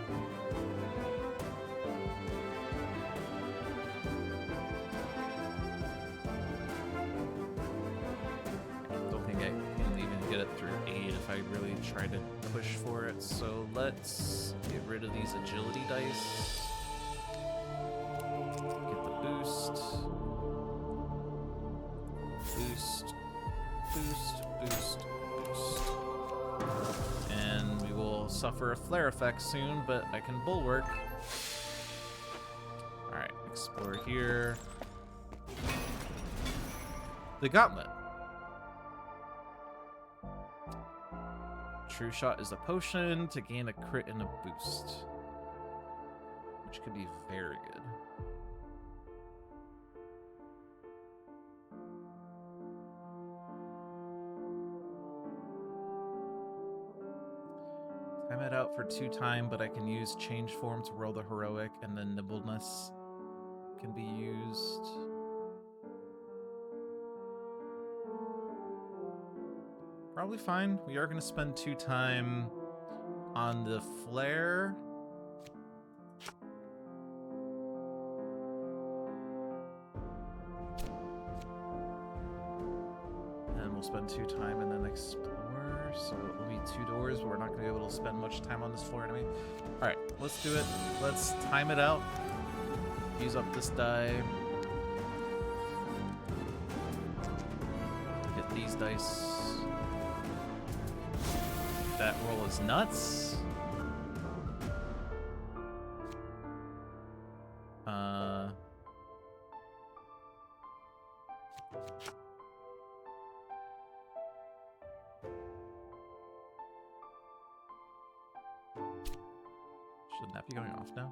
If I really try to push for it. So let's get rid of these agility dice. Get the boost. Boost. Boost. Boost. Boost. And we will suffer a flare effect soon, but I can bulwark. Alright, explore here. The gauntlet. True Shot is a potion to gain a crit and a boost, which could be very good. Time it out for 2 time, but I can use Change Form to roll the Heroic, and then Nimbleness can be used. Probably fine. We are going to spend 2 time on the flare. And we'll spend 2 time and then explore. So it will be 2 doors, but we're not going to be able to spend much time on this floor anyway. Alright, let's do it. Let's time it out. Use up this die. Hit these dice. That roll is nuts. Shouldn't that be going off now?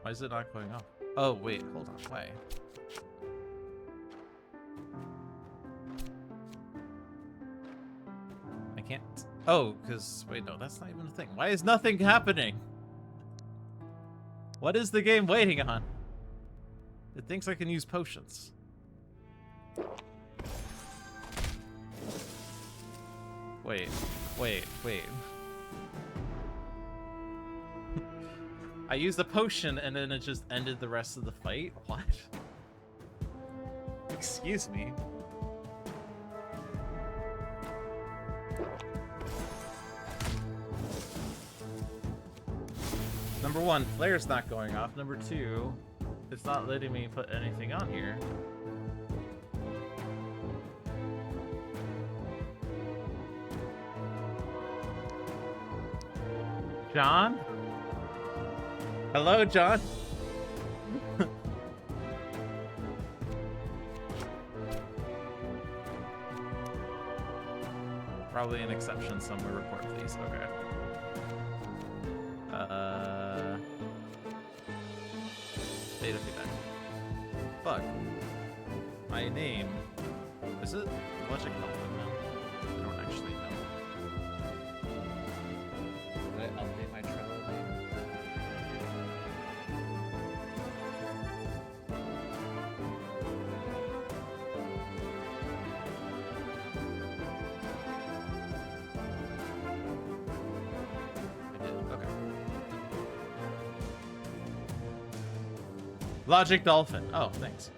Why is it not going off? Oh, wait, hold on. Why? Can't. Oh, because wait, no, that's not even a thing. Why is nothing happening? What is the game waiting on? It thinks I can use potions. Wait. I used the potion and then it just ended the rest of the fight? What? Excuse me. Number 1, flare's not going off. Number 2, it's not letting me put anything on here. John? Hello, John? Probably an exception somewhere. Report, please. Okay. Data feedback. Fuck. My name. Is it Logic Dolphin now? I don't actually know. Did I update my Trello name? Logic Dolphin. Oh, thanks.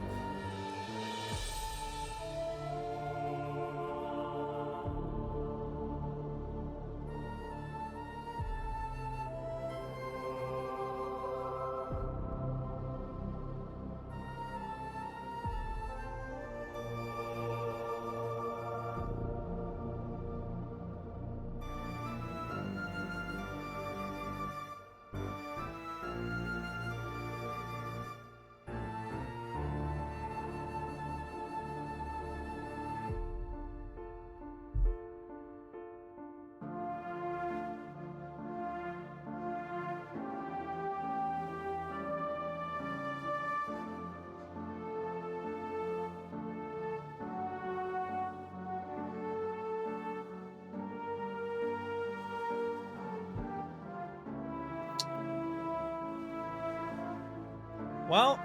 Well,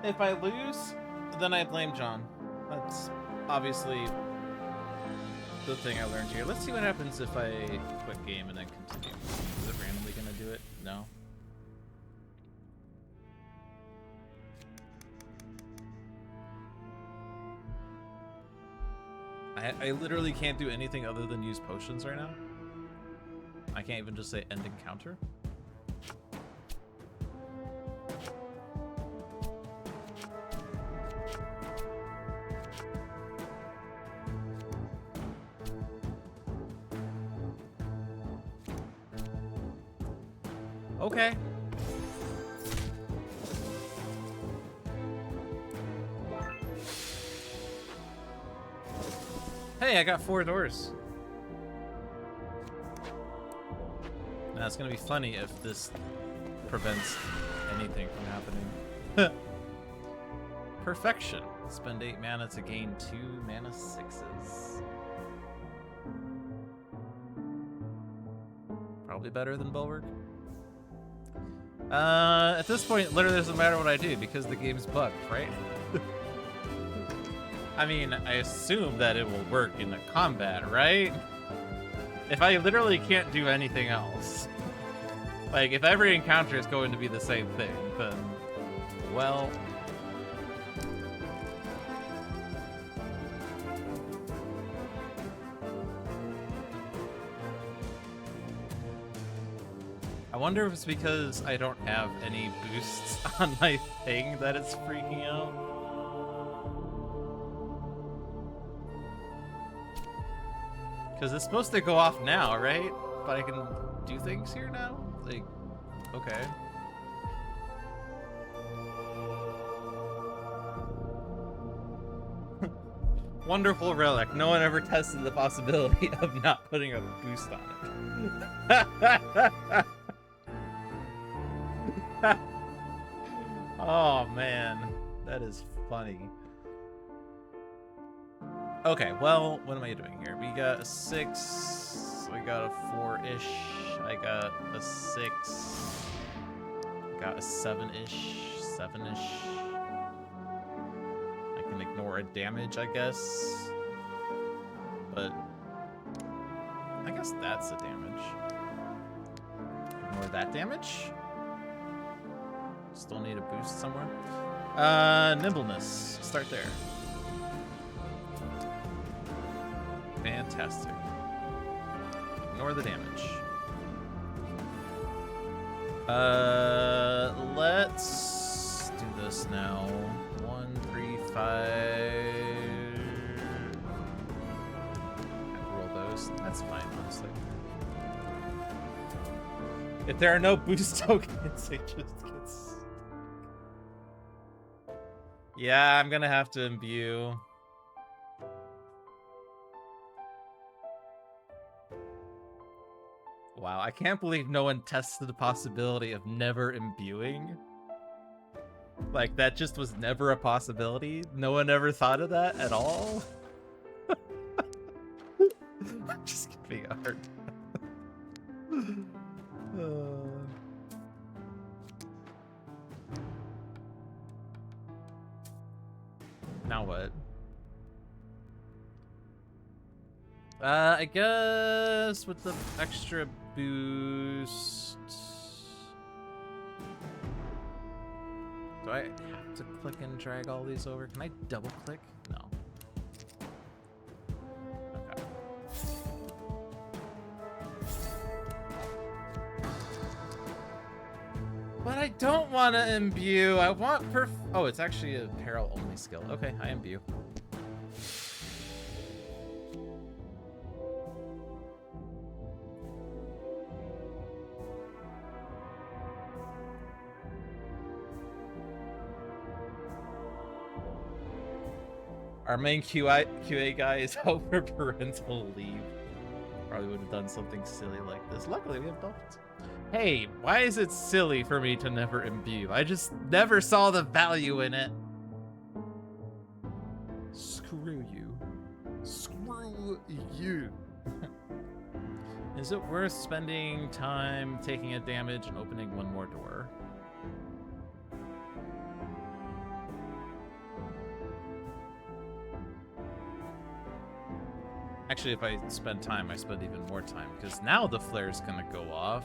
if I lose, then I blame John. That's obviously the thing I learned here. Let's see what happens if I quit game and then continue. Is it randomly gonna do it? No. I literally can't do anything other than use potions right now. I can't even just say end encounter. Okay. Hey, I got 4 doors. Now it's gonna be funny if this prevents anything from happening. Perfection. Spend 8 mana to gain 2 mana 6s. Probably better than Bulwark. At this point, literally doesn't matter what I do because the game's bugged, right? I mean, I assume that it will work in the combat, right? If I literally can't do anything else. Like, if every encounter is going to be the same thing, then, well... I wonder if it's because I don't have any boosts on my thing that it's freaking out. Because it's supposed to go off now, right? But I can do things here now? Like, okay. Wonderful relic. No one ever tested the possibility of not putting a boost on it. Oh, man. That is funny. Okay, well, what am I doing here? We got a 6, we got a 4-ish, I got a 6, got a 7-ish, 7-ish. I can ignore a damage, I guess. But I guess that's the damage. Ignore that damage. Still need a boost somewhere. Nimbleness. Start there. Fantastic. Ignore the damage. Let's do this now. 1, 3, 5. Roll those. That's fine, honestly. If there are no boost tokens, it just gets... Yeah, I'm gonna have to imbue. Wow, I can't believe no one tested the possibility of never imbuing. Like, that just was never a possibility? No one ever thought of that at all? I'm just giving art. Now what? I guess with the extra boost... Do I have to click and drag all these over? Can I double click? No. Okay. But I don't want to imbue. I want oh, it's actually a peril only skill. Okay, I imbue. Our main QA guy is over parental leave. Probably would have done something silly like this. Luckily, we have Dolphins. Hey, why is it silly for me to never imbue? I just never saw the value in it. Screw you. Screw you. Is it worth spending time taking a damage and opening one more door? Actually, if I spend time, I spend even more time, because now the flare's gonna go off.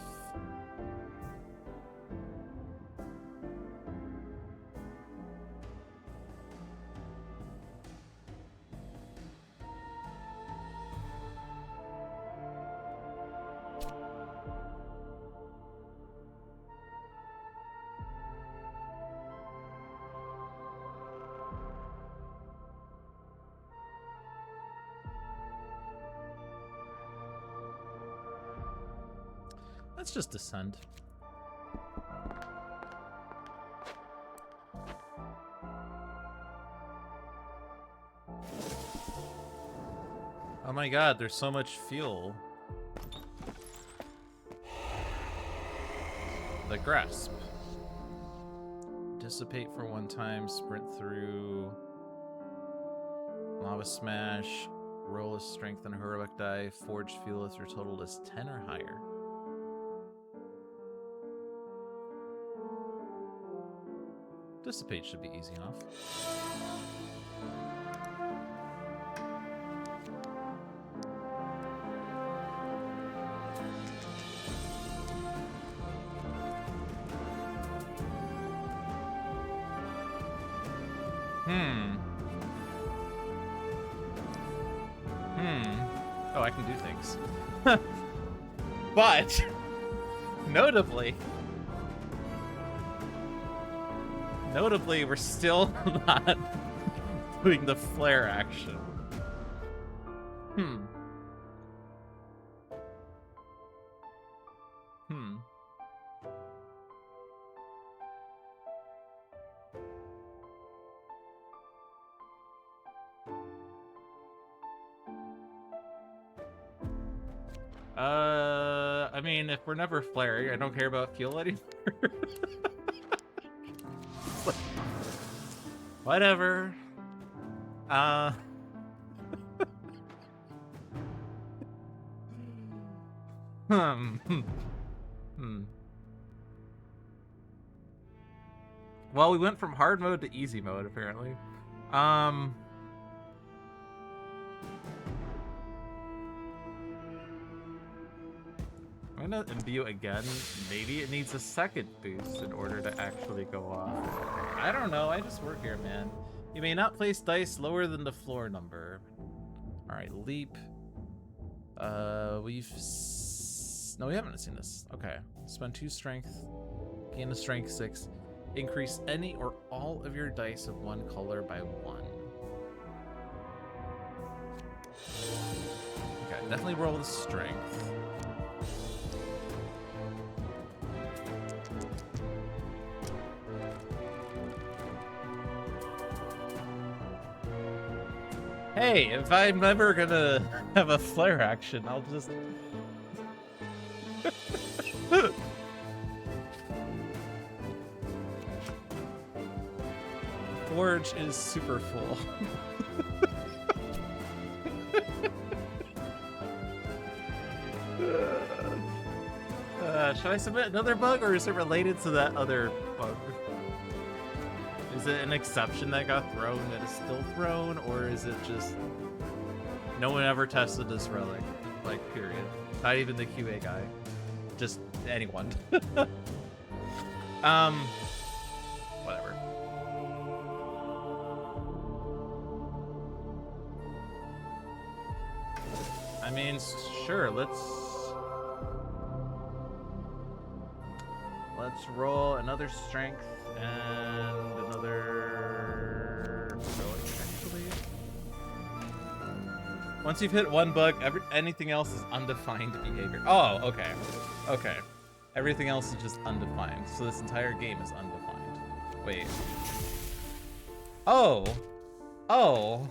Let's just descend. Oh my god, there's so much fuel. The grasp. Dissipate for 1 time, sprint through. Lava smash. Roll a strength and heroic die. Forge fuel if your total is 10 or higher. Dissipate should be easy enough. Oh, I can do things. But, notably, we're still not doing the flare action. I mean, if we're never flaring, I don't care about fuel anymore. Whatever. Well, we went from hard mode to easy mode, apparently. I'm gonna imbue again. Maybe it needs a second boost in order to actually go off. I don't know. I just work here, man. You may not place dice lower than the floor number. All right, leap. No, we haven't seen this. Okay, spend 2 strength, gain a strength 6, increase any or all of your dice of 1 color by 1. Okay, definitely roll with strength. Hey, if I'm never gonna have a flare action, I'll just... Forge is super full. Should I submit another bug, or is it related to that other bug? Is it an exception that got thrown that is still thrown, or is it just no one ever tested this relic? Like, period. Not even the QA guy. Just anyone. Whatever. I mean, sure, let's roll another strength and another heroic, actually. Once you've hit 1 bug, anything else is undefined behavior. Oh, okay. Okay. Everything else is just undefined. So this entire game is undefined. Wait. Oh. Oh.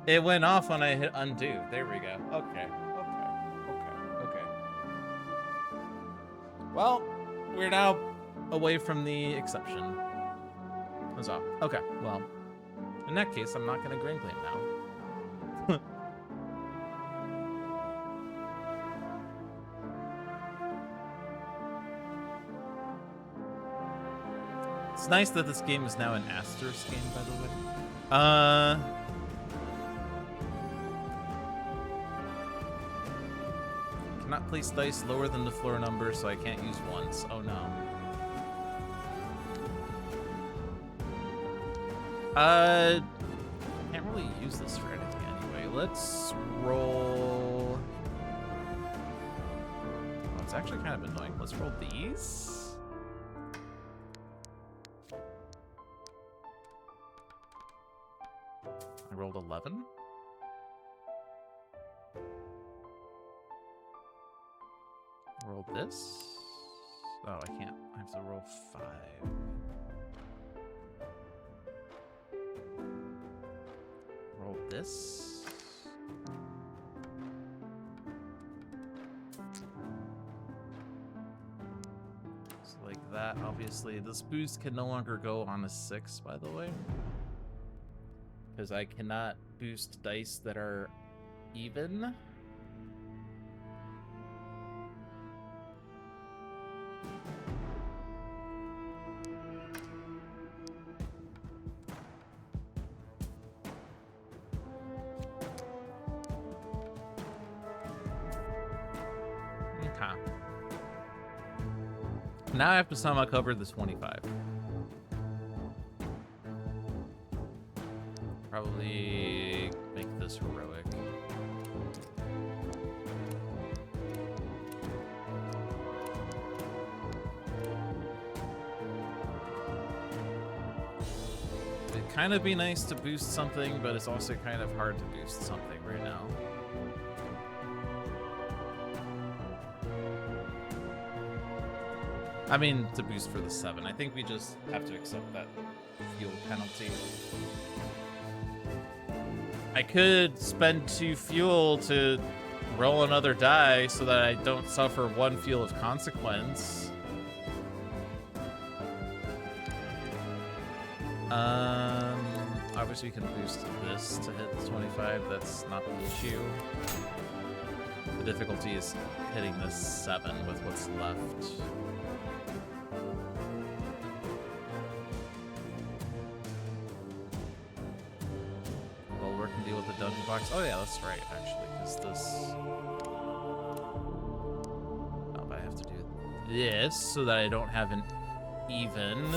It went off when I hit undo. There we go. Okay. Okay. Well, we're now away from the exception. That's all. Okay, well, in that case, I'm not going to grand claim now. It's nice that this game is now an asterisk game, by the way. Cannot place dice lower than the floor number, so I can't use once. Oh no. Can't really use this for anything anyway. Let's roll. Oh, it's actually kind of annoying. Let's roll these. I rolled 11. Roll this. Oh, I can't. I have to roll 5. Roll this. So like that, obviously. This boost can no longer go on a 6, by the way. Because I cannot boost dice that are even. Now I have to somehow cover the 25. Probably make this heroic. It'd kind of be nice to boost something, but it's also kind of hard to boost something right now. I mean, to boost for the 7. I think we just have to accept that fuel penalty. I could spend 2 fuel to roll another die so that I don't suffer 1 fuel of consequence. Obviously we can boost this to hit the 25. That's not the issue. The difficulty is hitting this 7 with what's left. Deal with the dungeon box. Oh yeah, that's right, actually, because this... Oh, but I have to do this so that I don't have an even.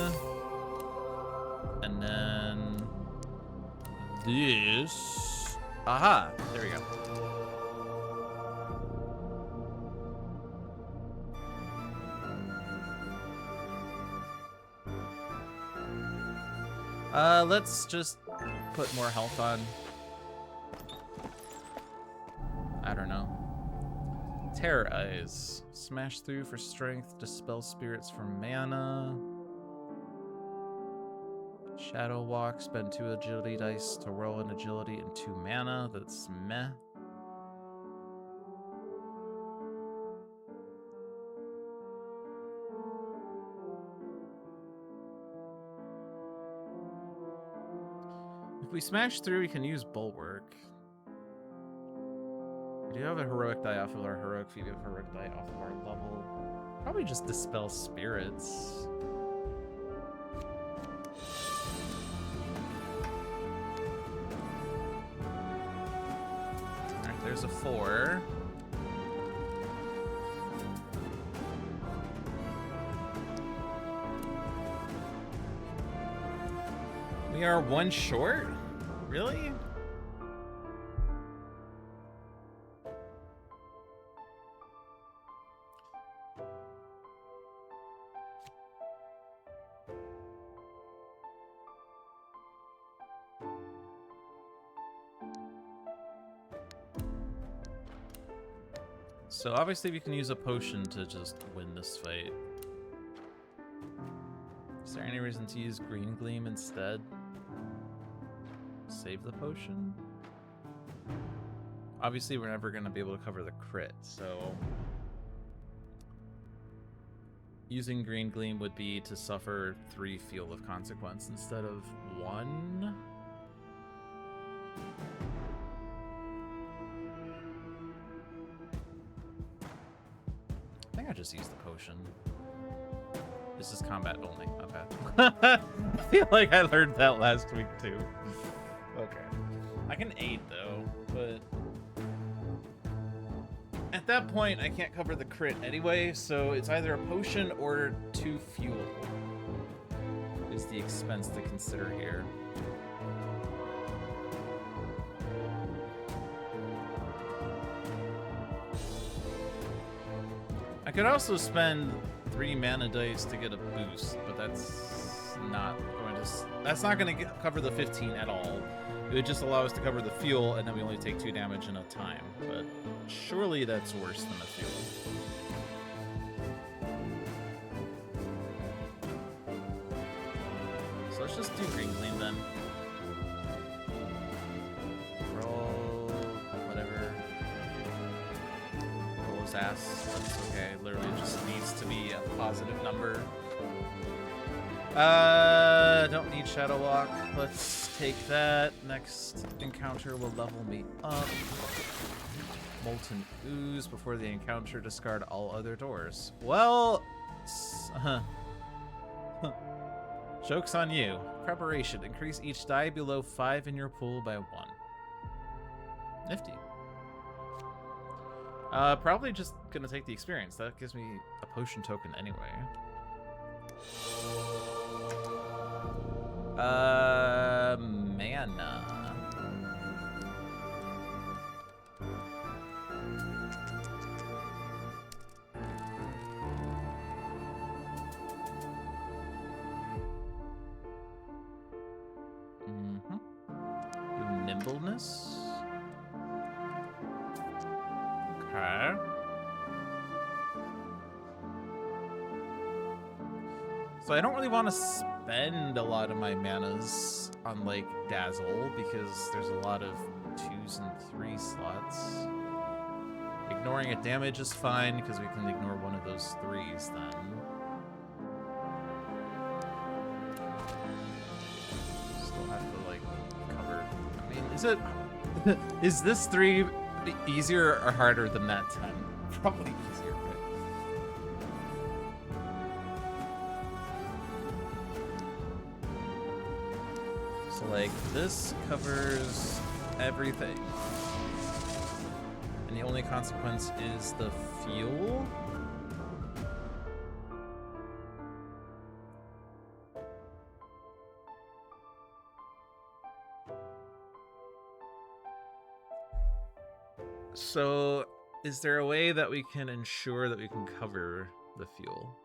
And then... this... Aha! There we go. Let's just put more health on. I don't know. Terror Eyes. Smash through for strength, dispel spirits for mana. Shadow Walk, spend 2 agility dice to roll an agility and 2 mana. That's meh. If we smash through, we can use Bulwark. We do have a heroic die off of our heroic feat. We have a heroic die off of our level. Probably just dispel spirits. Alright, there's a 4. We are 1 short? Really? So obviously we can use a potion to just win this fight. Is there any reason to use Green Gleam instead? Save the potion? Obviously we're never going to be able to cover the crit, so... using Green Gleam would be to suffer 3 Field of Consequence instead of 1. I think I just used the potion. This is combat only. Okay. I feel like I learned that last week too. Okay. I can aid though, but at that point, I can't cover the crit anyway, so it's either a potion or 2 fuel is the expense to consider here. I could also spend 3 mana dice to get a boost, but that's not going to cover the 15 at all. It would just allow us to cover the fuel, and then we only take 2 damage in a time. But surely that's worse than the fuel. So let's just do Green Clean then. Roll whatever. Roll his ass. That's okay. Literally just needs to be a positive number. Don't need Shadow Lock. Let's take that. Next encounter will level me up. Molten Ooze. Before the encounter, discard all other doors. Well, joke's on you. Preparation. Increase each die below 5 in your pool by 1. Nifty. Probably just gonna take the experience. That gives me a potion token anyway. Mana. Do nimbleness. Okay. So I don't really want to spend a lot of my manas on, like, Dazzle, because there's a lot of 2s and 3 slots. Ignoring a damage is fine, because we can ignore one of those 3s then. Still have to, like, cover... I mean, is it... is this 3 easier or harder than that 10? Probably easier, right? So, like, this covers everything. And the only consequence is the fuel? So, is there a way that we can ensure that we can cover the fuel?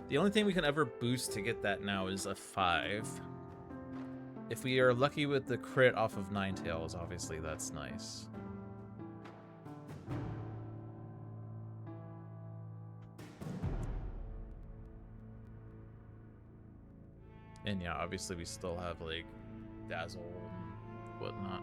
The only thing we can ever boost to get that now is a 5. If we are lucky with the crit off of Ninetales, obviously that's nice. And yeah, obviously we still have, like, Dazzle and whatnot.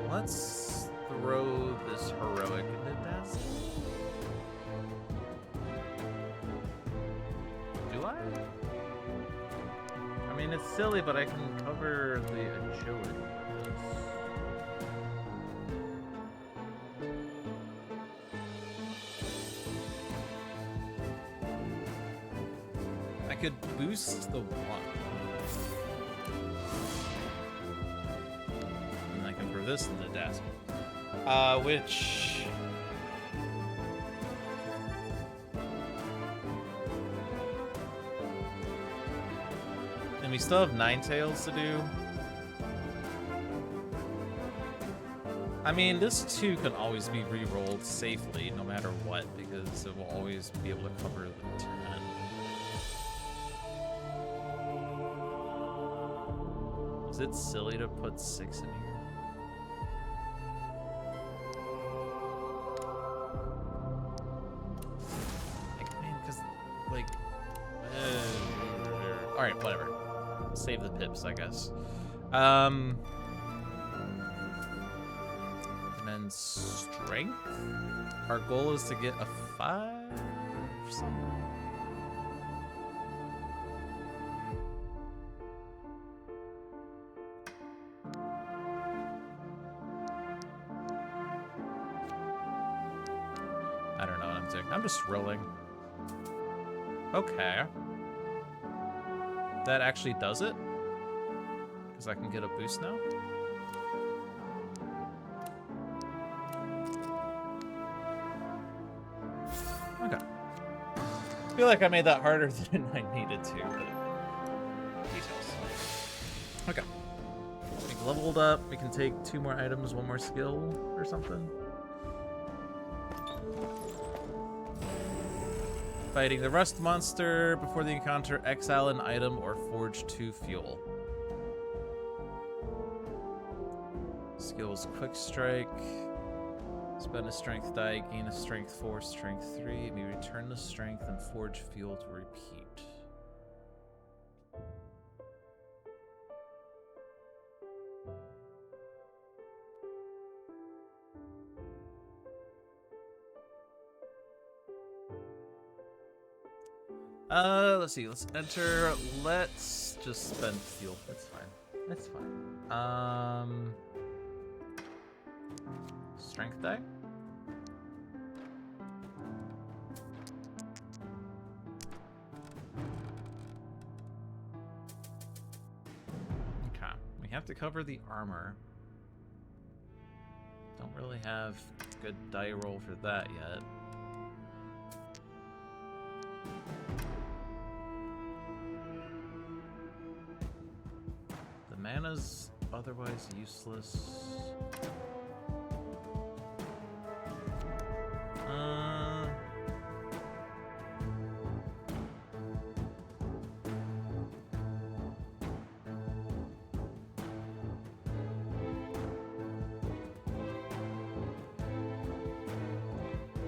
Let's throw this heroic into Dazzle. Do I? I mean, it's silly, but I can cover the agility of this. I could boost the 1. This in the Dazzle, which and we still have Ninetales to do. I mean, this 2 can always be re-rolled safely no matter what, because it will always be able to cover the 10. Is it silly to put 6 in here? Alright, whatever. save the pips, I guess. And then strength. Our goal is to get a 5 or something. I don't know what I'm doing. I'm just rolling. Okay. That actually does it? Because I can get a boost now? Okay. I feel like I made that harder than I needed to, but details. Okay. We leveled up. We can take 2 more items, 1 more skill or something. Fighting the rust monster. Before the encounter, exile an item or forge 2 fuel. Skills quick strike. Spend a strength die, gain a strength 4, strength 3. May return the strength and forge fuel to repeat. Let's see. Let's enter. Let's just spend fuel. That's fine. That's fine. Strength die. Okay. We have to cover the armor. Don't really have good die roll for that yet. The mana's otherwise useless.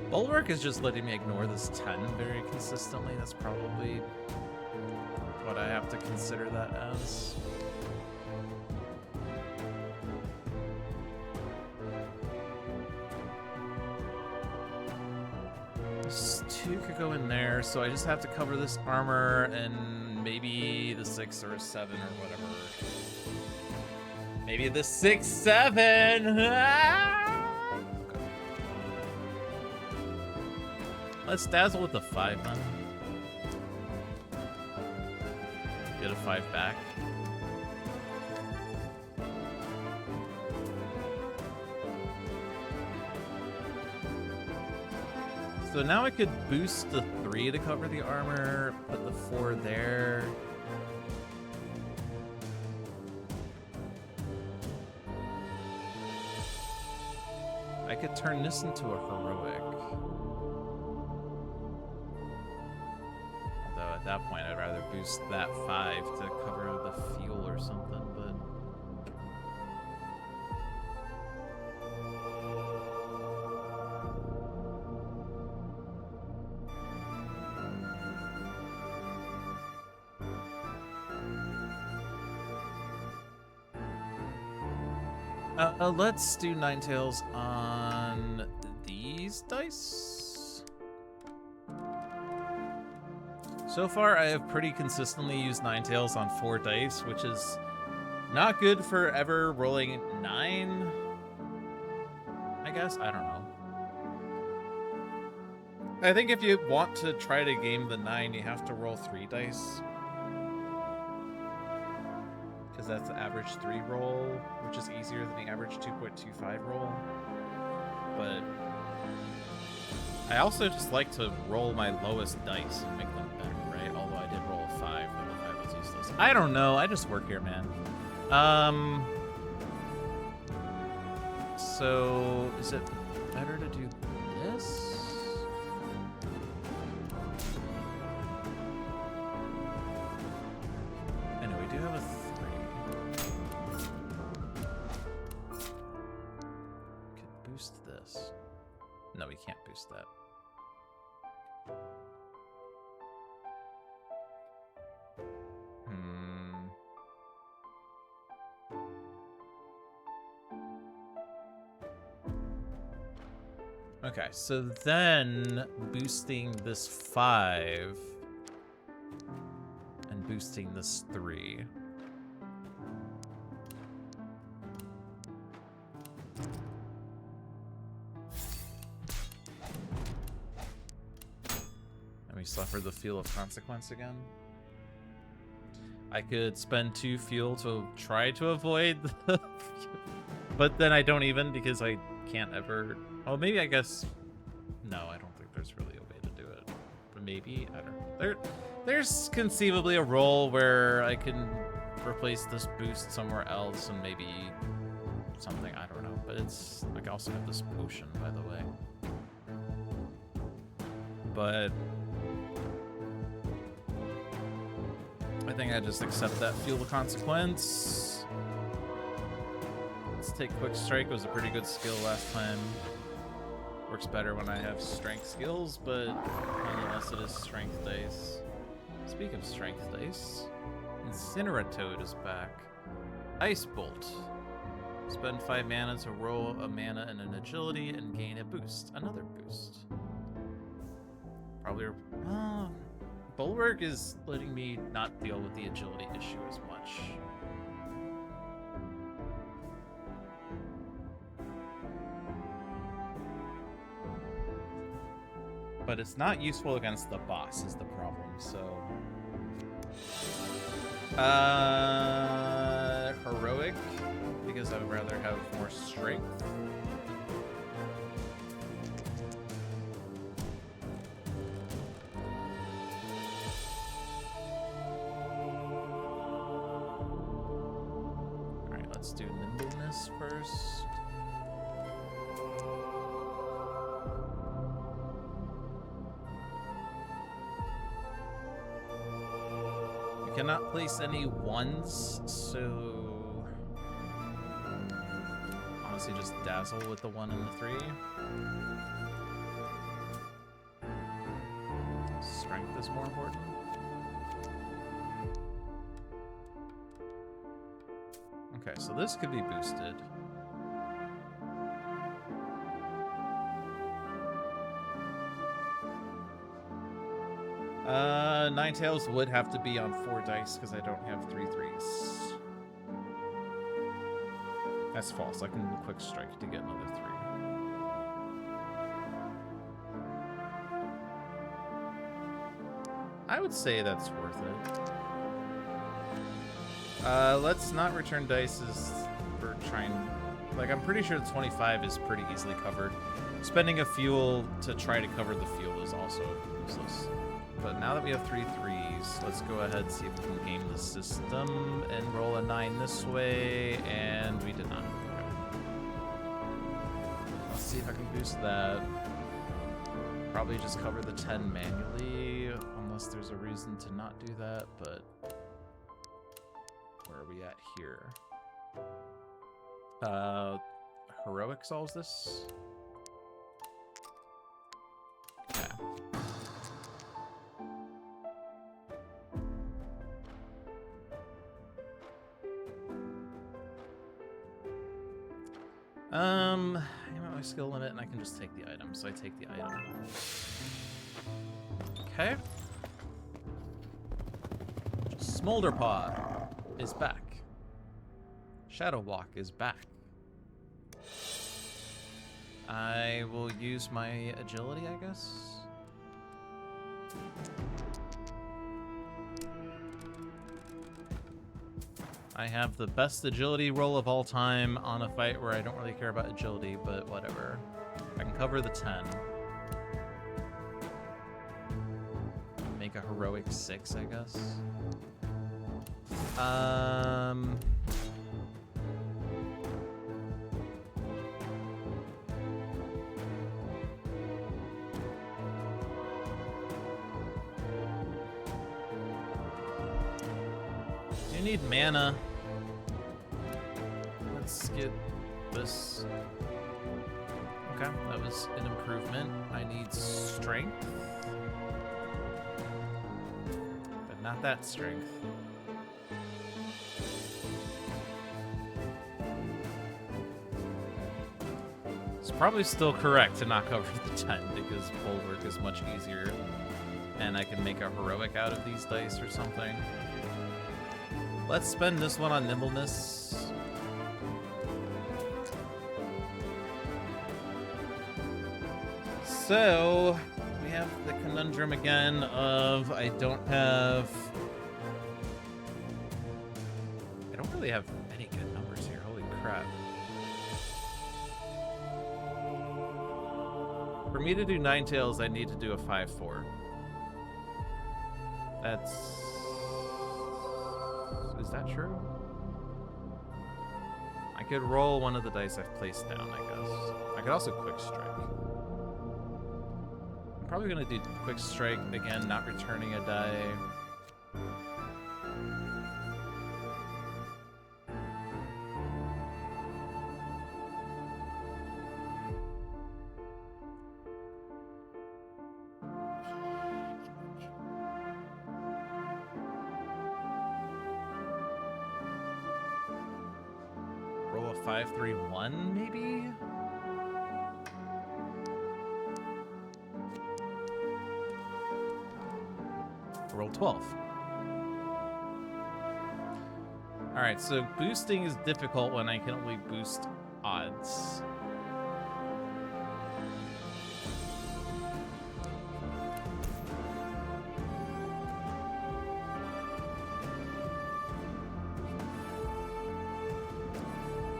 Bulwark is just letting me ignore this 10 very consistently. That's probably what I have to consider that as. This 2 could go in there, so I just have to cover this armor and maybe the 6 or a 7 or whatever. Maybe the 6, 7! Ah! Let's dazzle with the 5 then. Get a 5 back. So now I could boost the 3 to cover the armor, put the 4 there. I could turn this into a heroic. Although at that point I'd rather boost that 5 to cover the fuel or something, but... let's do Ninetales on these dice. So far, I have pretty consistently used Ninetales on 4 dice, which is not good for ever rolling 9, I guess? I don't know. I think if you want to try to game the 9, you have to roll 3 dice. Because that's the average 3 roll, which is easier than the average 2.25 roll. But I also just like to roll my lowest dice and make them better, right? Although I did roll a 5, but the 5 was useless. I don't know. I just work here, man. So is it better to do this? Anyway, we do have a 3. Could boost this. No, we can't boost that. Okay, so then boosting this 5 and boosting this 3. And we suffer the fuel of consequence again. I could spend 2 fuel to try to avoid the but then I don't even because I can't ever... Oh, maybe I guess... No, I don't think there's really a way to do it. But maybe, I don't know. There's conceivably a role where I can replace this boost somewhere else and maybe something, I don't know. But it's... I also have this potion, by the way. But... I think I just accept that fuel of consequence. Let's take Quick Strike. It was a pretty good skill last time. Works better when I have strength skills, but nonetheless it is strength dice. Speak of strength dice, Incineratoad is back. Ice Bolt. Spend 5 mana to roll a mana and an agility and gain a boost. Another boost. Probably... Bulwark is letting me not deal with the agility issue as much. But it's not useful against the boss is the problem, so... Heroic, because I would rather have more strength. Alright, let's do nimbleness first. Cannot place any 1s, so honestly just dazzle with the 1 and the 3. Strength is more important. Okay, so this could be boosted. Ninetales would have to be on 4 dice because I don't have 3 3s. That's false. I can Quick Strike to get another 3. I would say that's worth it. Let's not return dices for trying... Like, I'm pretty sure the 25 is pretty easily covered. Spending a fuel to try to cover the fuel is also useless. But now that we have 3 3s, let's go ahead and see if we can game the system and roll a 9 this way, and we did not. Okay. Let's see if I can boost that. Probably just cover the 10 manually, unless there's a reason to not do that, but where are we at here? Heroic solves this? Okay. I'm at my skill limit and I can just take the item, so I take the item. Okay. Smolderpaw is back. Shadow Walk is back. I will use my agility, I guess. I have the best agility roll of all time on a fight where I don't really care about agility, but whatever. I can cover the 10. Make a heroic 6, I guess. You need mana. Let's get this. Okay, that was an improvement. I need strength. But not that strength. It's Probably still correct to not cover the 10 because Bulwark is much easier. And I can make a heroic out of these dice or something. Let's spend this one on nimbleness. So, we have the conundrum again of I don't really have any good numbers here. Holy crap. For me to do Ninetales, I need to do a 5-4. Is that true? I could roll one of the dice I've placed down, I guess. I could also quick strike. I'm probably gonna do quick strike again, not returning a die. Roll a 5-3-1, maybe? Roll 12. Alright, so boosting is difficult when I can only boost odds.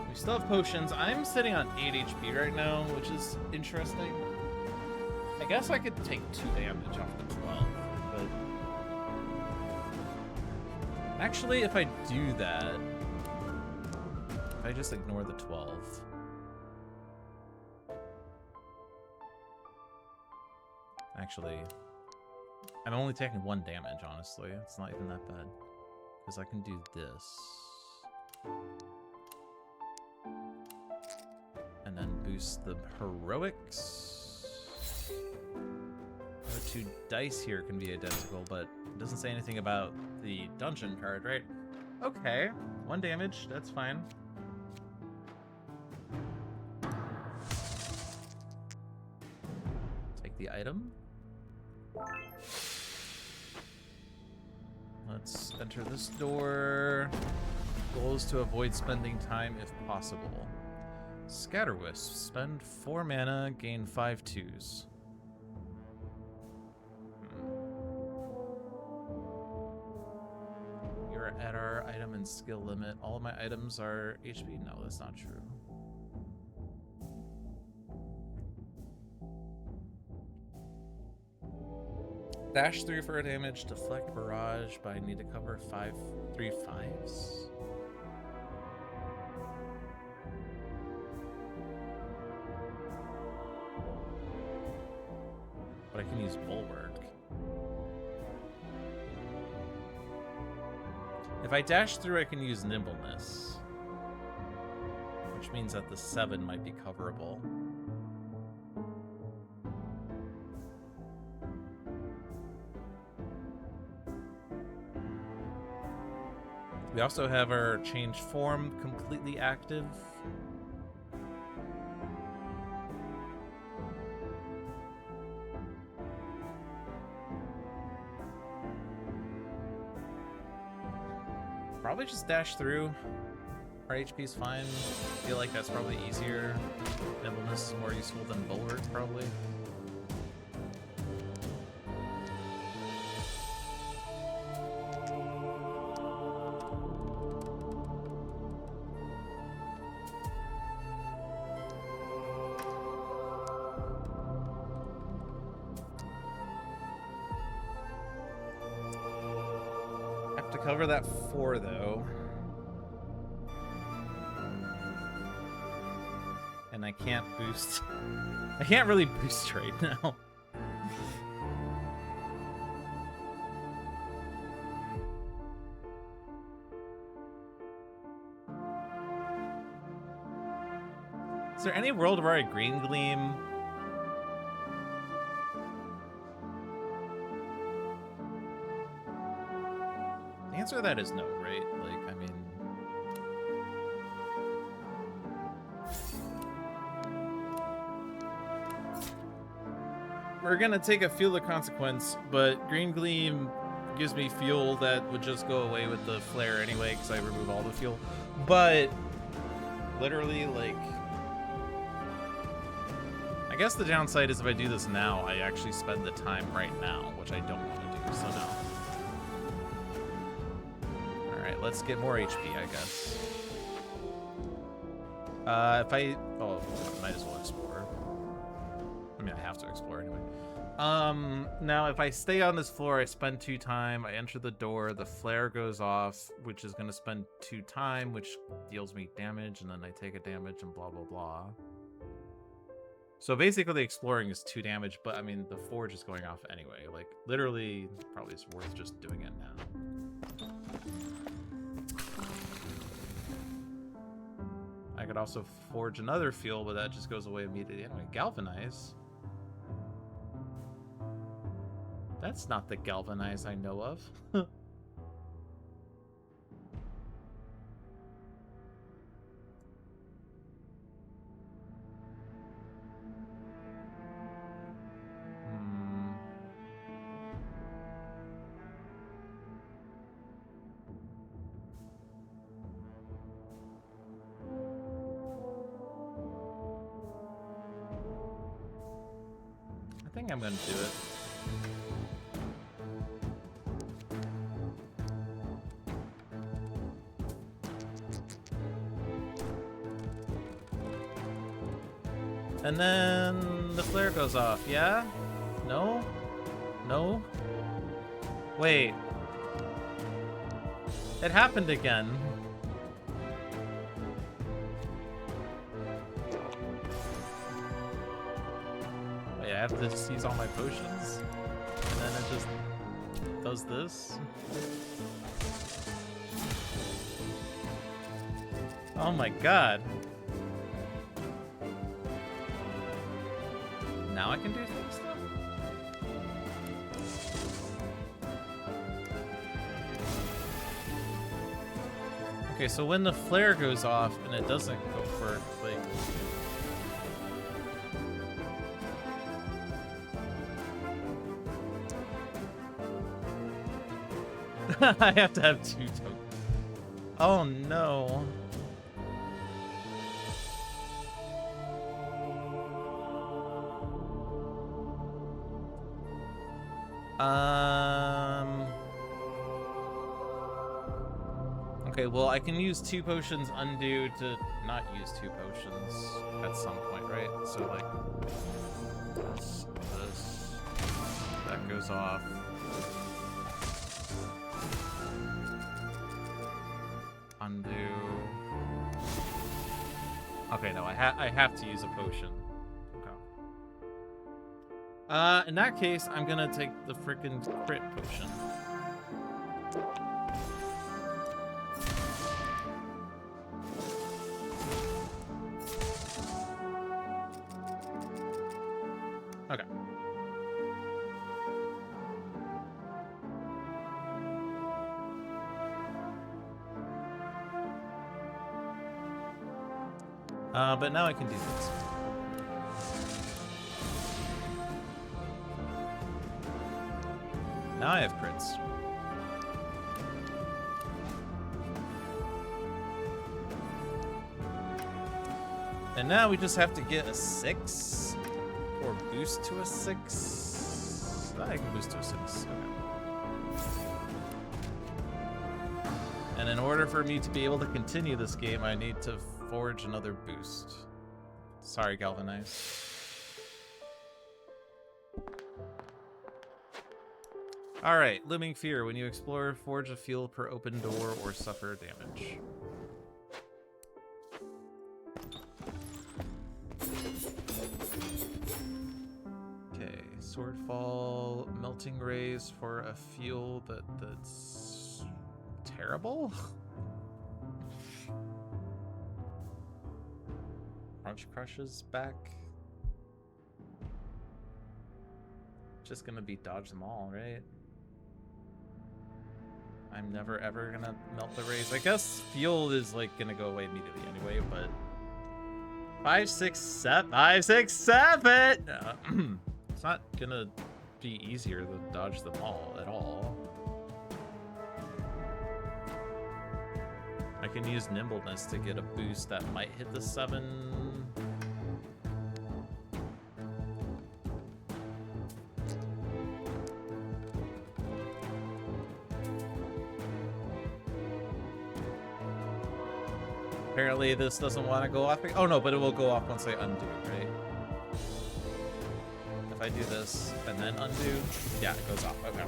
We still have potions. I'm sitting on 8 HP right now, which is interesting. I guess I could take 2 damage off the 12, but... Actually, if I do that, if I just ignore the 12, actually, I'm only taking 1 damage, honestly. It's not even that bad, because I can do this. And then boost the heroics. The 2 dice here can be identical, but it doesn't say anything about the dungeon card, right? Okay, 1 damage, that's fine. Take the item. Let's enter this door. Goal is to avoid spending time if possible. Scatterwisp. Spend 4 mana, gain 5 2s. You're at our item and skill limit. All of my items are HP? No, that's not true. Dash 3 for damage, deflect barrage, but I need to cover 3 5s. But I can use Bulwark. If I dash through, I can use Nimbleness, which means that the 7 might be coverable. We also have our change form completely active. Probably just dash through. Our HP is fine. I feel like that's probably easier. Nimbleness is more useful than Bulwark, probably. Cover that 4 though. And I can't boost. I can't really boost right now. Is there any world where I green gleam? The answer to that is no, right? Like, I mean... we're gonna take a fuel of consequence, but Green Gleam gives me fuel that would just go away with the flare anyway, because I remove all the fuel. But literally, like, I guess the downside is if I do this now, I actually spend the time right now, which I don't want to do, so no. Alright, let's get more HP, I guess. If I... Oh, I might as well explore. I mean, I have to explore anyway. Now, if I stay on this floor, I spend 2 time, I enter the door, the flare goes off, which is going to spend 2 time, which deals me damage, and then I take a damage, and blah, blah, blah. So basically, exploring is 2 damage, but I mean, the forge is going off anyway. Like, literally, probably it's worth just doing it now. I could also forge another fuel, but that just goes away immediately anyway. Galvanize? That's not the galvanize I know of. I think I'm gonna do it. And then the flare goes off, yeah? No? No? Wait. It happened again. Wait, I have to seize all my potions? And then it just does this? Oh my god. Now I can do things though? Okay, so when the flare goes off and it doesn't go for, like... I have to have 2 tokens. Oh no. Okay, well, I can use 2 potions undo to not use 2 potions at some point, right? So, like, this, that goes off. Undo. Okay, no, I have to use a potion. In that case, I'm gonna take the frickin' crit potion. Okay. But now I can do this. Now I have crits. And now we just have to get a 6 or boost to a 6. I can boost to a 6. Okay. And in order for me to be able to continue this game, I need to forge another boost. Sorry, Galvanize. Alright, Looming Fear. When you explore, forge a fuel per open door or suffer damage. Okay, Swordfall, Melting Rays for a fuel that's terrible? Crunch Crush's back. Just gonna be dodge them all, right? I'm never ever gonna melt the rays. I guess fuel is like gonna go away immediately anyway, but 5, 6, 7, 5, 6, 7. It's not gonna be easier to dodge them all at all. I can use nimbleness to get a boost that might hit the 7. Apparently this doesn't want to go off. Oh no, but it will go off once I undo, right? If I do this and then undo, yeah, it goes off. Okay.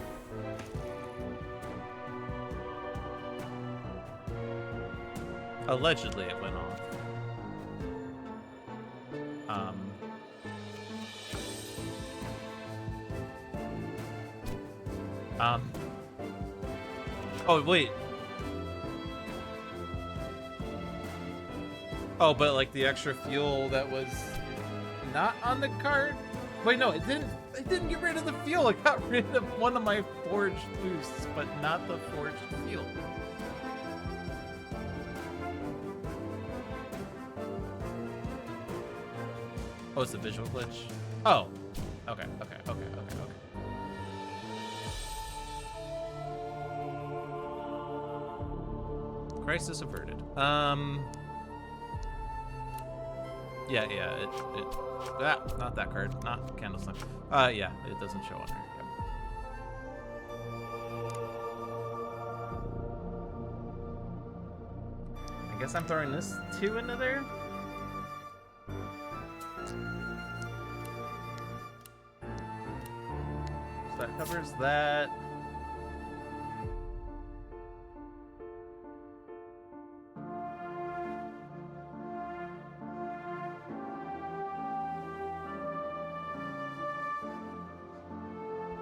Allegedly it went off. Oh wait. Oh, but like the extra fuel that was not on the card? Wait, no, it didn't. It didn't get rid of the fuel. It got rid of one of my forged boosts, but not the forged fuel. Oh, it's a visual glitch. Oh, okay. Crisis averted. Yeah, not that card, not Candlestick. Yeah, it doesn't show on there. Yep. I guess I'm throwing this 2 into there. So that covers that.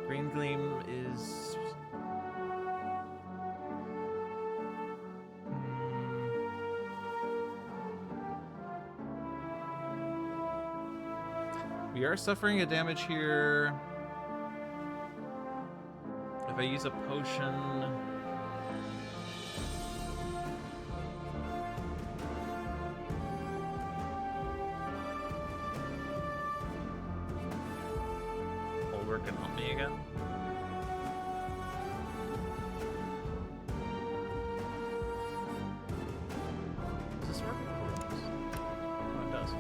Green Gleam is... We are suffering a damage here. If I use a potion... Bulwark can help me again. Does this work? Oh, it does.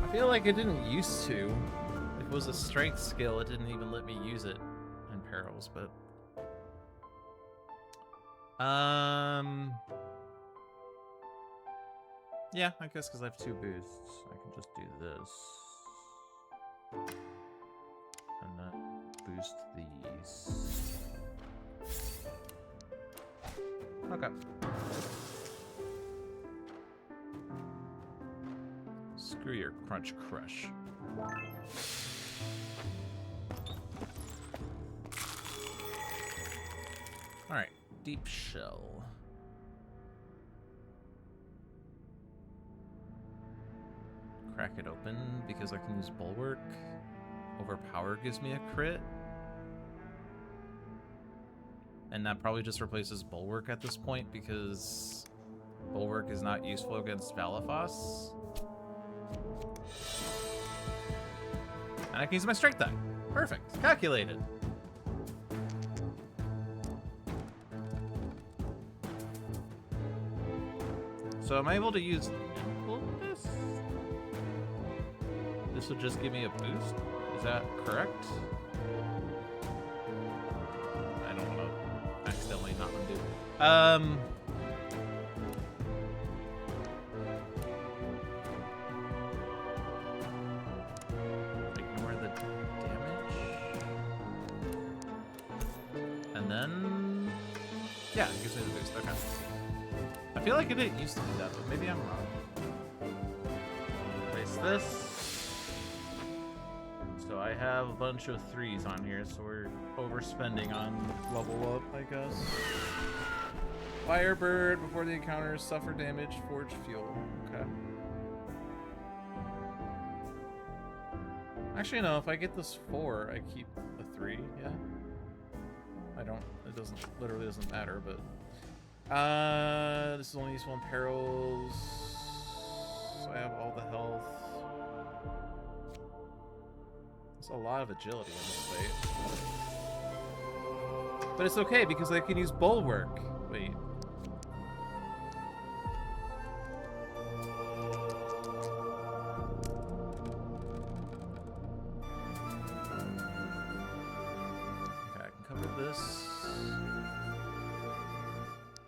I feel like it didn't used to. If it was a strength skill, it didn't even let me use it in perils, but... Yeah, I guess because I have 2 boosts, I can just do this. And not boost these. Okay. Screw your Crunch Crush. Alright, Deep Shell. Crack it open because I can use Bulwark. Overpower gives me a crit. And that probably just replaces Bulwark at this point because Bulwark is not useful against Valifos. And I can use my strength die. Perfect. Calculated. So am I able to use nimbleness? This would just give me a boost? Is that correct? I don't want to accidentally not undo. Ignore the damage. And then... Yeah, it gives me the boost. Okay. I feel like it didn't used to do that, but maybe I'm wrong. Place this. So I have a bunch of 3s on here, so we're overspending on level up, I guess. Firebird, before the encounters suffer damage, forge fuel. Okay. Actually, no, if I get this 4, I keep the 3, yeah? I don't, it doesn't, literally doesn't matter, but... this is only useful in perils. So I have all the health. There's a lot of agility in this fight. But it's okay because I can use Bulwark. Wait. Okay, I can cover this.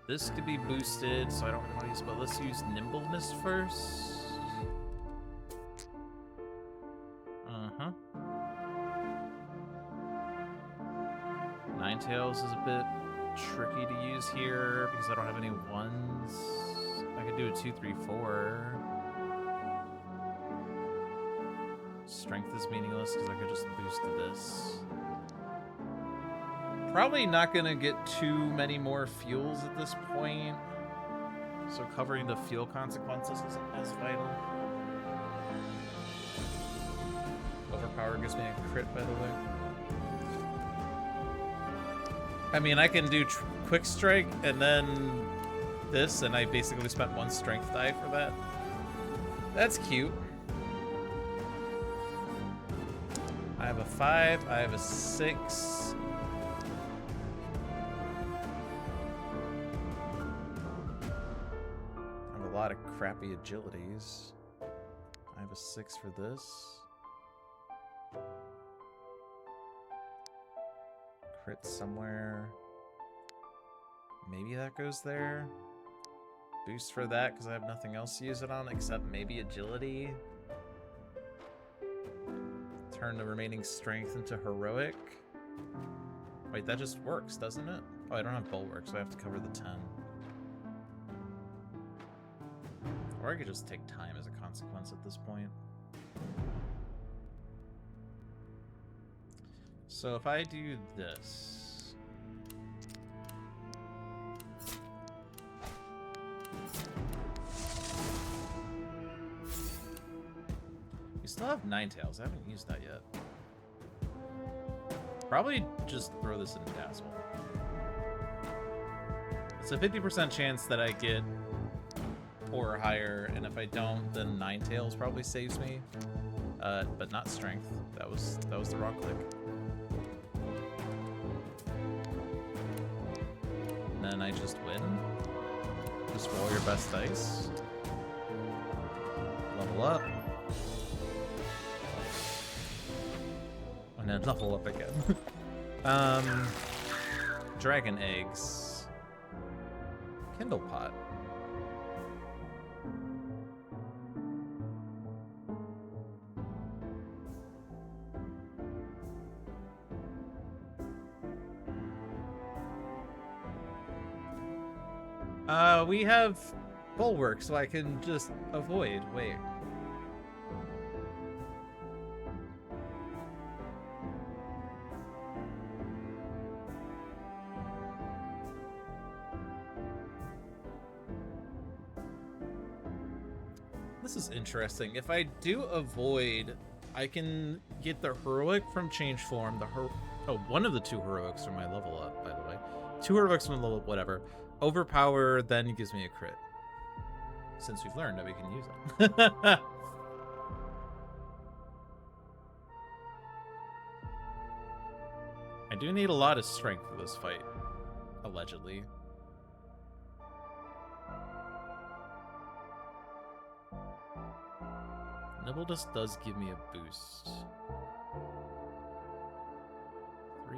This could be boosted, so I don't really want to use, but let's use Nimbleness first. Ninetales is a bit tricky to use here because I don't have any ones. I could do a 2, 3, 4. Strength is meaningless because I could just boost to this. Probably not gonna get too many more fuels at this point, so covering the fuel consequences isn't as vital. Overpower gives me a crit, by the way. I mean, I can do Quick Strike and then this, and I basically spent 1 strength die for that. That's cute. I have a 5, I have a 6. I have a lot of crappy agilities. I have a 6 for this. Crit somewhere. Maybe that goes there. Boost for that because I have nothing else to use it on except maybe agility. Turn the remaining strength into heroic. Wait, that just works, doesn't it? Oh, I don't have bulwark, so I have to cover the 10. Or I could just take time as a consequence at this point. So if I do this... We still have Ninetales. I haven't used that yet. Probably just throw this in Dazzle. It's a 50% chance that I get 4 or higher, and if I don't, then Ninetales probably saves me. But not Strength. That was the wrong click. And then I just win. Just roll your best dice. Level up. And then level up again. Dragon eggs. Kindle pot. We have bulwark, so I can just avoid. Wait. This is interesting. If I do avoid, I can get the heroic from change form. One of the 2 heroics from my level up, by the way. 2 heroics from level up, whatever. Overpower then gives me a crit. Since we've learned that we can use it. I do need a lot of strength for this fight. Allegedly. Nibble just does give me a boost. 3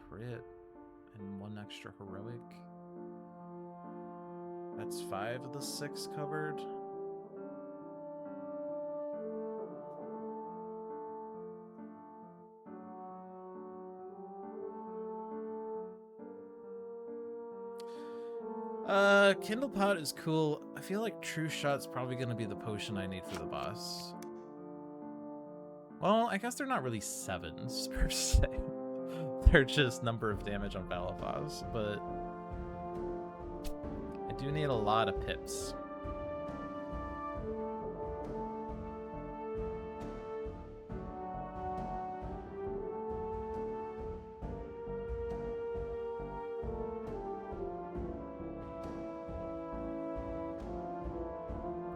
crit and 1 extra heroic. That's 5 of the 6 covered. Kindle Pot is cool. I feel like True Shot's probably gonna be the potion I need for the boss. Well, I guess they're not really 7s per se. They're just number of damage on battle boss, but I do need a lot of pips.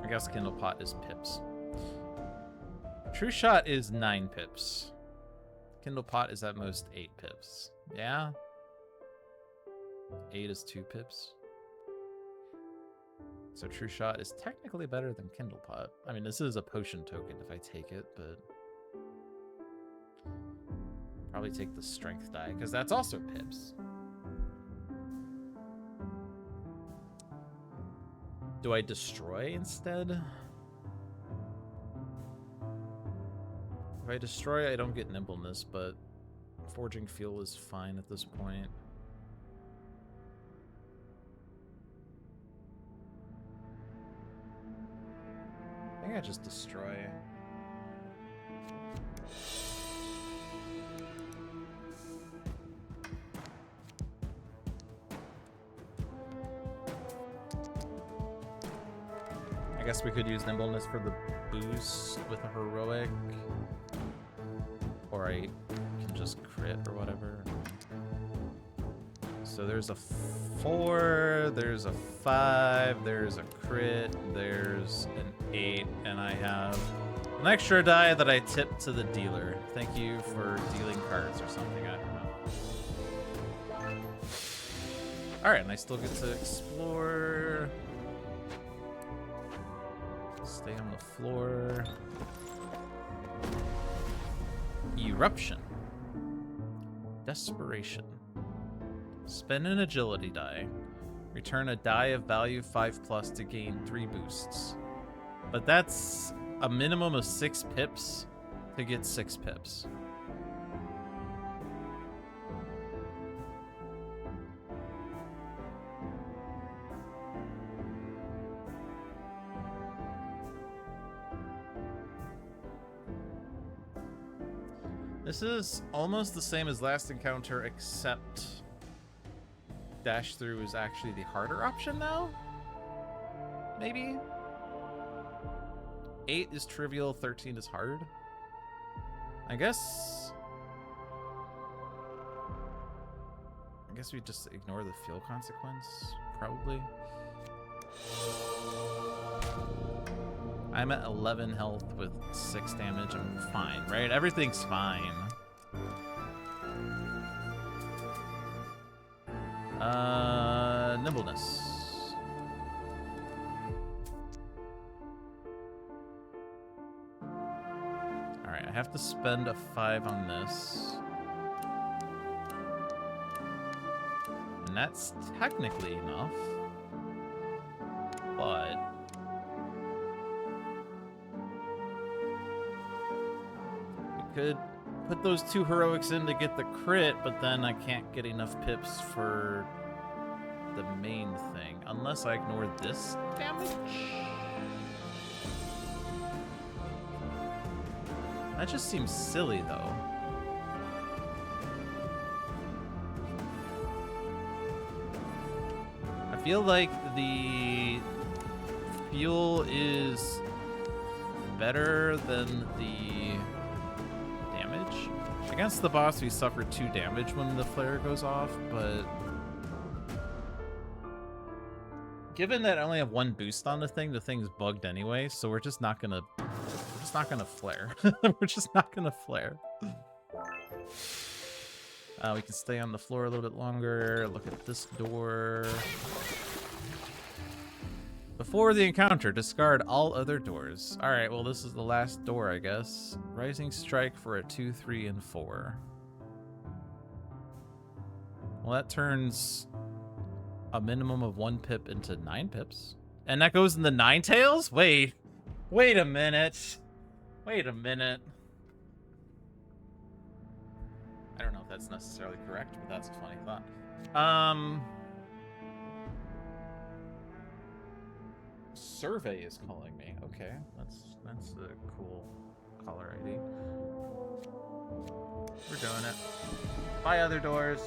I guess Kindle Pot is pips. True Shot is 9 pips. Kindle Pot is at most 8 pips. Yeah? 8 is 2 pips. So True Shot is technically better than Kindle Pot. I mean, this is a potion token if I take it, but... probably take the Strength die, because that's also pips. Do I destroy instead? If I destroy, I don't get nimbleness, but Forging Fuel is fine at this point. I think I just destroy. I guess we could use nimbleness for the boost with a heroic. Or I can just crit or whatever. So there's a 4, there's a 5, there's a crit, there's an 8, and I have an extra die that I tip to the dealer. Thank you for dealing cards or something, I don't know. Alright, and I still get to explore. Stay on the floor. Eruption. Desperation. Spend an agility die. Return a die of value 5+ to gain 3 boosts. But that's a minimum of 6 pips to get 6 pips. This is almost the same as last encounter, except dash through is actually the harder option now? Maybe? 8 is trivial, 13 is hard. I guess we just ignore the fuel consequence, probably. I'm at 11 health with 6 damage. I'm fine, right? Everything's fine. Nimbleness. Alright, I have to spend a 5 on this. And that's technically enough. But... could put those 2 heroics in to get the crit, but then I can't get enough pips for the main thing, unless I ignore this damage. That just seems silly, though. I feel like the fuel is better than the damage. Against the boss, we suffer 2 damage when the flare goes off, but given that I only have 1 boost on the thing's bugged anyway, so we're just not gonna flare. We're just not gonna flare. We can stay on the floor a little bit longer. Look at this door. Before the encounter, discard all other doors. Alright, well this is the last door, I guess. Rising Strike for a 2, 3, and 4. Well, that turns a minimum of 1 pip into 9 pips. And that goes in the 9 tails? Wait a minute. Wait a minute. I don't know if that's necessarily correct, but that's a funny thought. Survey is calling me. Okay, that's a cool caller ID. We're doing it. Bye, other doors.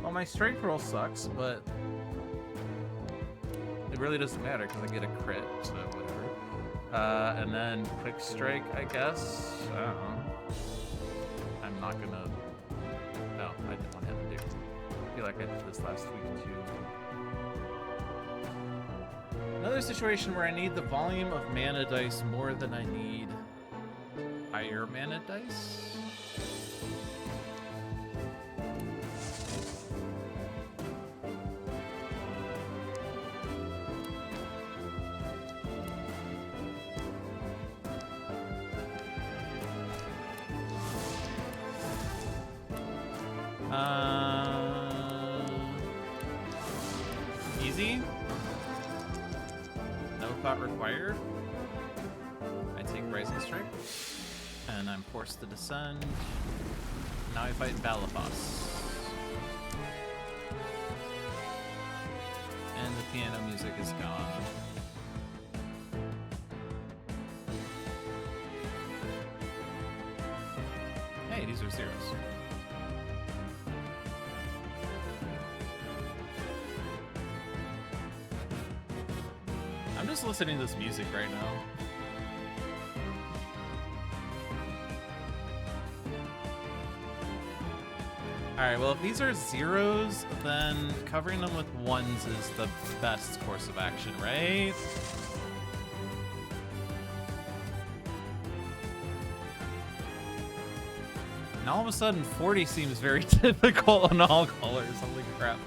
Well, my strength roll sucks, but it really doesn't matter because I get a crit, so whatever. And then quick strike, I guess. I don't know. I'm not gonna... No, I didn't want to have to do. I feel like I did this last week too. Another situation where I need the volume of mana dice more than I need higher mana dice. Easy. No thought required. I take Rising Strike, and I'm forced to descend. Now I fight Balafos. And the piano music is gone. Hey, these are zeros. I'm just listening to this music right now. Alright, well if these are zeros, then covering them with ones is the best course of action, right? And all of a sudden 40 seems very difficult on all colors. Holy crap.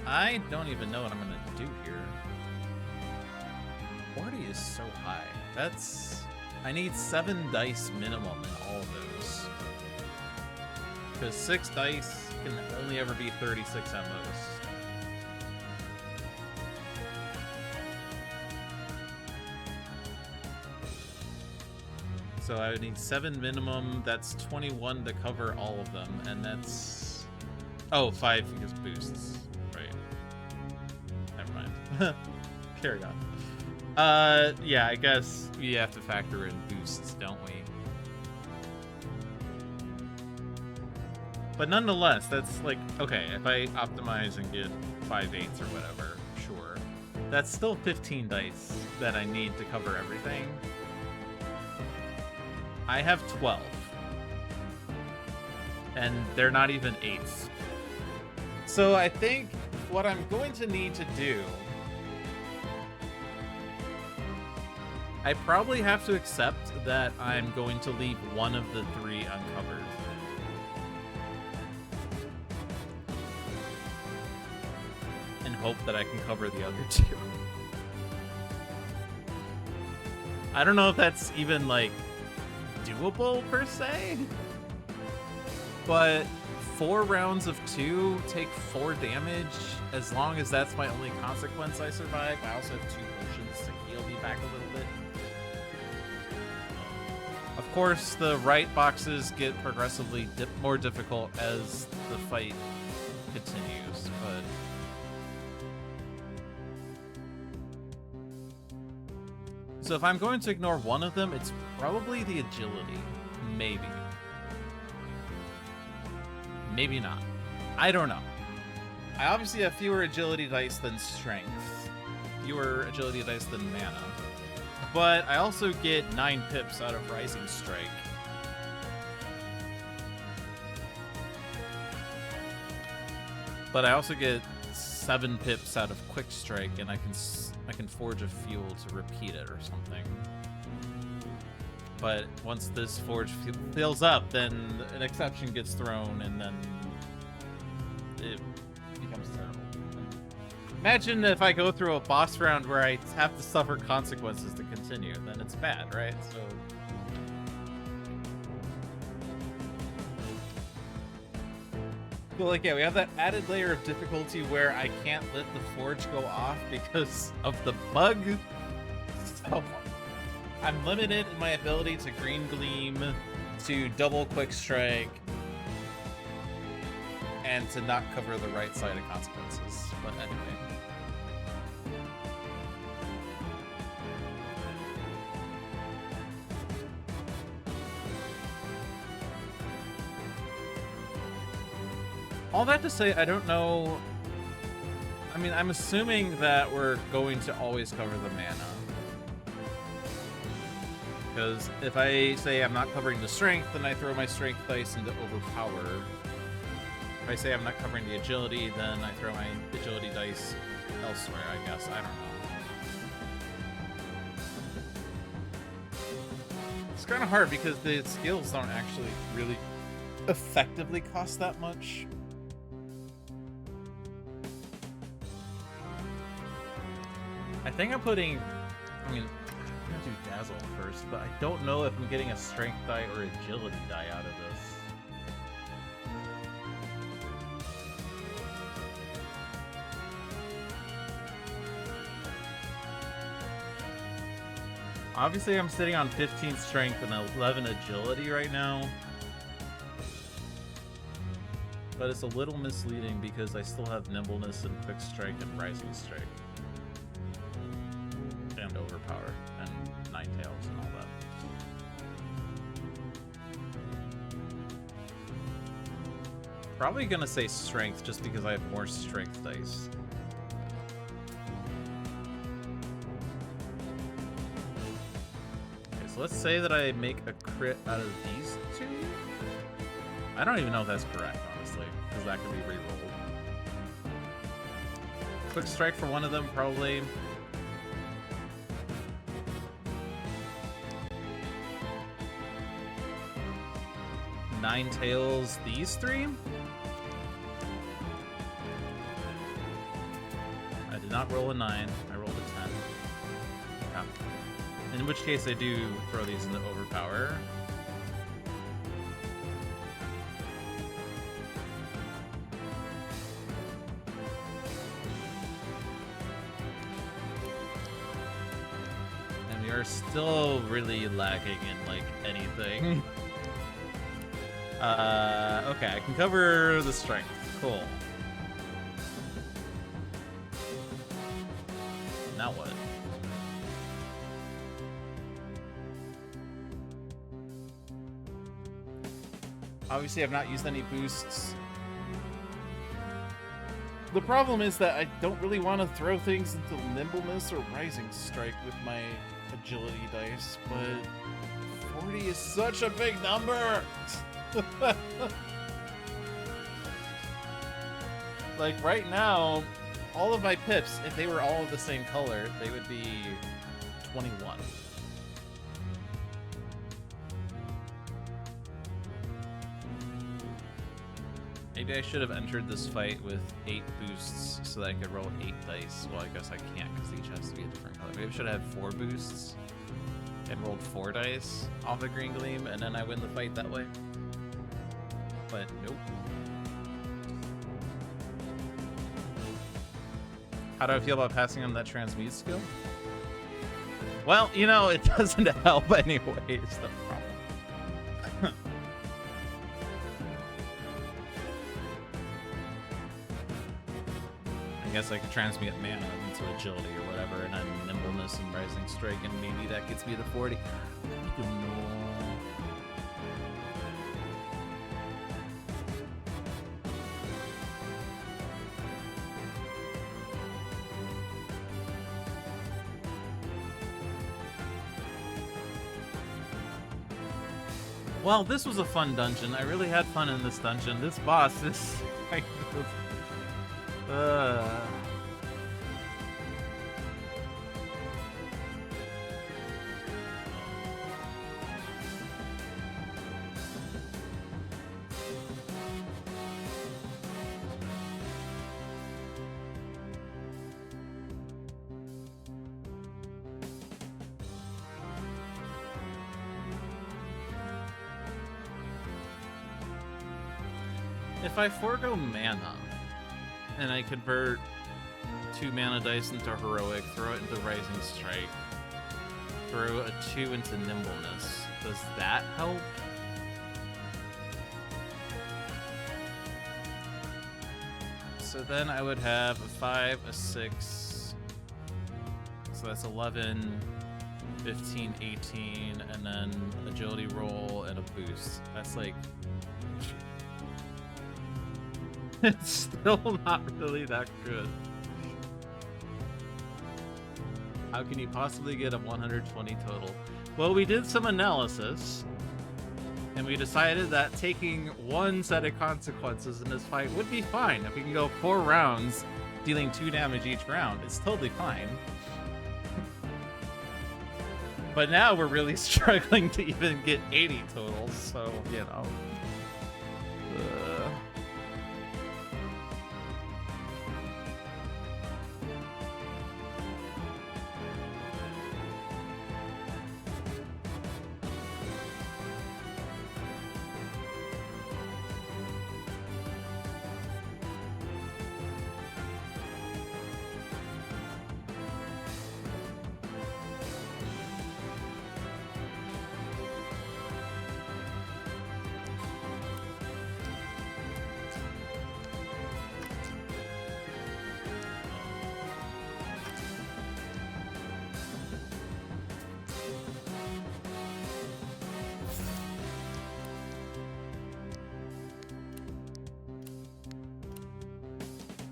I don't even know what I'm gonna do here. 40 is so high. I need 7 dice minimum in all of those. Because 6 dice can only ever be 36 at most. So I would need 7 minimum, that's 21 to cover all of them, and that's... Oh, 5 because boosts. Never mind. Carry on. Yeah, I guess we have to factor in boosts, don't we? But nonetheless, that's like, okay, if I optimize and get 5/8 or whatever, sure. That's still 15 dice that I need to cover everything. I have 12. And they're not even 8s. So I think what I'm going to need to do, I probably have to accept that I'm going to leave one of the 3 uncovered. And hope that I can cover the other 2. I don't know if that's even, like, doable, per se. But 4 rounds of 2 take 4 damage, as long as that's my only consequence I survive. I also have 2 potions to heal me back a little bit. Of course, the right boxes get progressively more difficult as the fight continues, but... So if I'm going to ignore one of them, it's probably the agility. Maybe. Maybe not. I don't know. I obviously have fewer agility dice than strength. Fewer agility dice than mana. But I also get 9 pips out of Rising Strike. But I also get 7 pips out of Quick Strike, and I can forge a fuel to repeat it or something. But once this forge fills up, then an exception gets thrown, and then it becomes terrible. Imagine if I go through a boss round where I have to suffer consequences to continue, then it's bad, right? So... But like, yeah, we have that added layer of difficulty where I can't let the forge go off because of the bug. So I'm limited in my ability to Green Gleam, to double Quick Strike. and to not cover the right side of consequences. But anyway. All that to say, I don't know. I mean, I'm assuming that we're going to always cover the mana. Because if I say I'm not covering the strength, then I throw my strength dice into overpower. If I say I'm not covering the agility, then I throw my agility dice elsewhere, I guess. I don't know. It's kind of hard because the skills don't actually really effectively cost that much. I think I'm putting, I mean, I'm gonna do Dazzle first, but I don't know if I'm getting a Strength die or Agility die out of this. Obviously, I'm sitting on 15 Strength and 11 Agility right now. But it's a little misleading because I still have Nimbleness and Quick Strike and Rising Strike. And Overpower and Nine Tails and all that. Probably gonna say Strength just because I have more Strength dice. Okay, so let's say that I make a crit out of these two. I don't even know if that's correct, honestly, because that could be re-rolled. Quick Strike for one of them, probably. Nine Tails, these three? I did not roll a 9, I rolled a 10. Yeah. In which case I do throw these into Overpower. And we are still really lacking in, like, anything. Okay, I can cover the strength. Cool. Now what? Obviously, I've not used any boosts. The problem is that I don't really want to throw things into Nimbleness or Rising Strike with my agility dice, but 40 is such a big number! Like, right now, all of my pips, if they were all of the same color, they would be 21. Maybe I should have entered this fight with 8 boosts so that I could roll 8 dice. Well, I guess I can't because each has to be a different color. Maybe I should have had 4 boosts and rolled 4 dice off a Green Gleam, and then I win the fight that way. But nope. How do I feel about passing on that transmute skill? Well, you know, it doesn't help anyway, it's the problem. I guess I could transmute mana into agility or whatever, and then nimbleness and rising strike, and maybe that gets me to 40. I don't know. Well, this was a fun dungeon. I really had fun in this dungeon. This boss is kind of... If I forego mana, and I convert 2 mana dice into Heroic, throw it into Rising Strike, throw a 2 into Nimbleness, does that help? So then I would have a 5, a 6. So that's 11, 15, 18, and then agility roll and a boost. That's like... It's still not really that good. How can you possibly get a 120 total? Well, we did some analysis, and we decided that taking one set of consequences in this fight would be fine. If we can go 4 rounds, dealing 2 damage each round, it's totally fine. But now we're really struggling to even get 80 totals, so, you know.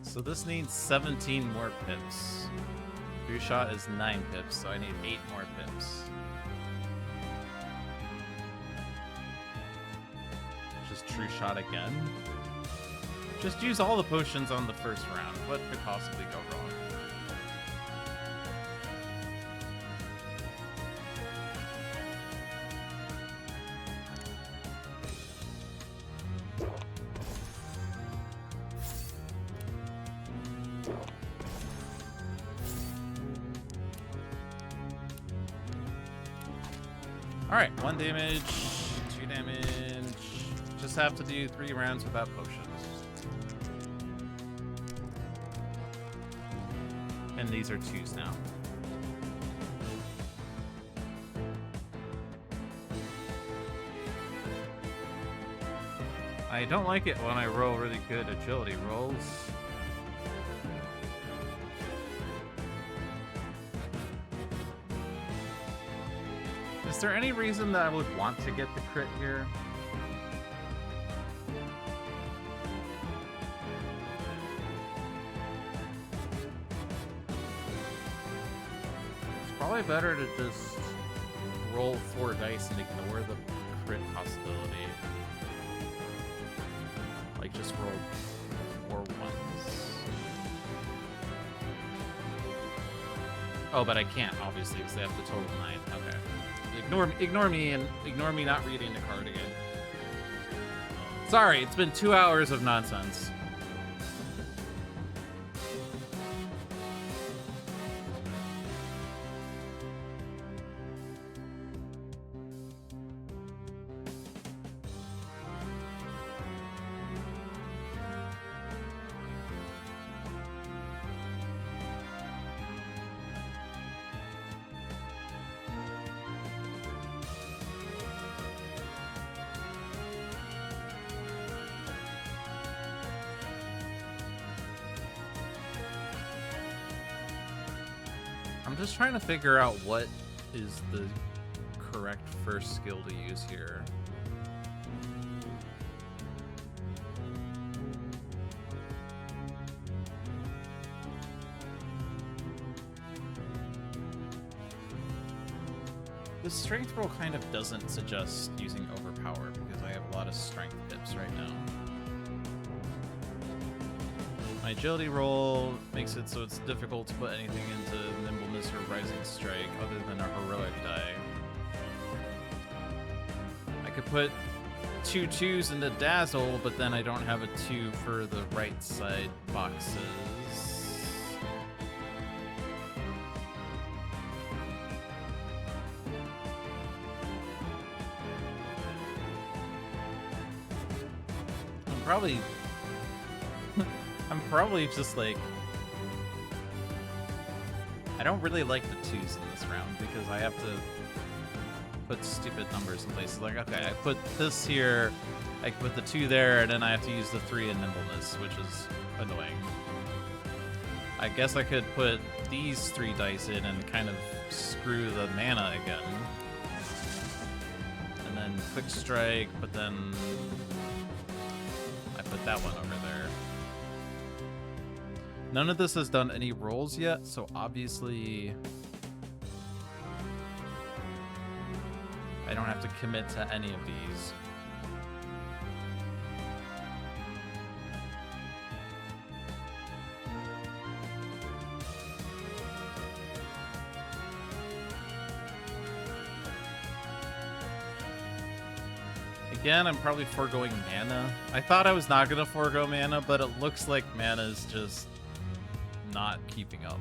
So this needs 17 more pips. True shot is 9 pips, so I need 8 more pips. Just true shot again. Just use all the potions on the first round. What could possibly go wrong? Alright, 1 damage, 2 damage. Just have to do 3 rounds without potions. And these are 2s now. I don't like it when I roll really good agility rolls. Is there any reason that I would want to get the crit here? It's probably better to just roll 4 dice and ignore the crit possibility. Like, just roll 4 ones. Oh, but I can't, obviously, because they have the total 9. Okay. Ignore me and ignore me not reading the card again. Sorry, it's been 2 hours of nonsense. I'm just trying to figure out what is the correct first skill to use here. The strength roll kind of doesn't suggest using overpower because I have a lot of strength pips right now. My agility roll makes it so it's difficult to put anything into nimbleness or rising strike other than a heroic die. I could put 2 2s into dazzle, but then I don't have a 2 for the right side boxes. I'm probably just like, I don't really like the 2s in this round because I have to put stupid numbers in places. Like, okay, I put this here, I can put the 2 there, and then I have to use the 3 in nimbleness, which is annoying. I guess I could put these 3 dice in and kind of screw the mana again. And then quick strike, but then I put that one over there. None of this has done any rolls yet, so obviously I don't have to commit to any of these. Again, I'm probably foregoing mana. I thought I was not going to forego mana, but it looks like mana is just not keeping up.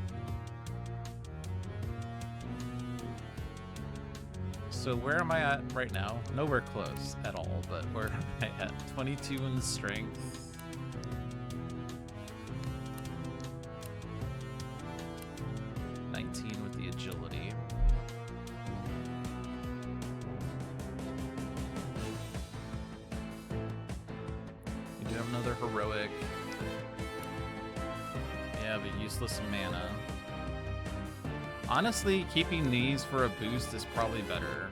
So where am I at right now? Nowhere close at all, but where am I at? 22 in strength. With the agility. We do have another heroic. Yeah, but useless mana. Honestly, keeping these for a boost is probably better.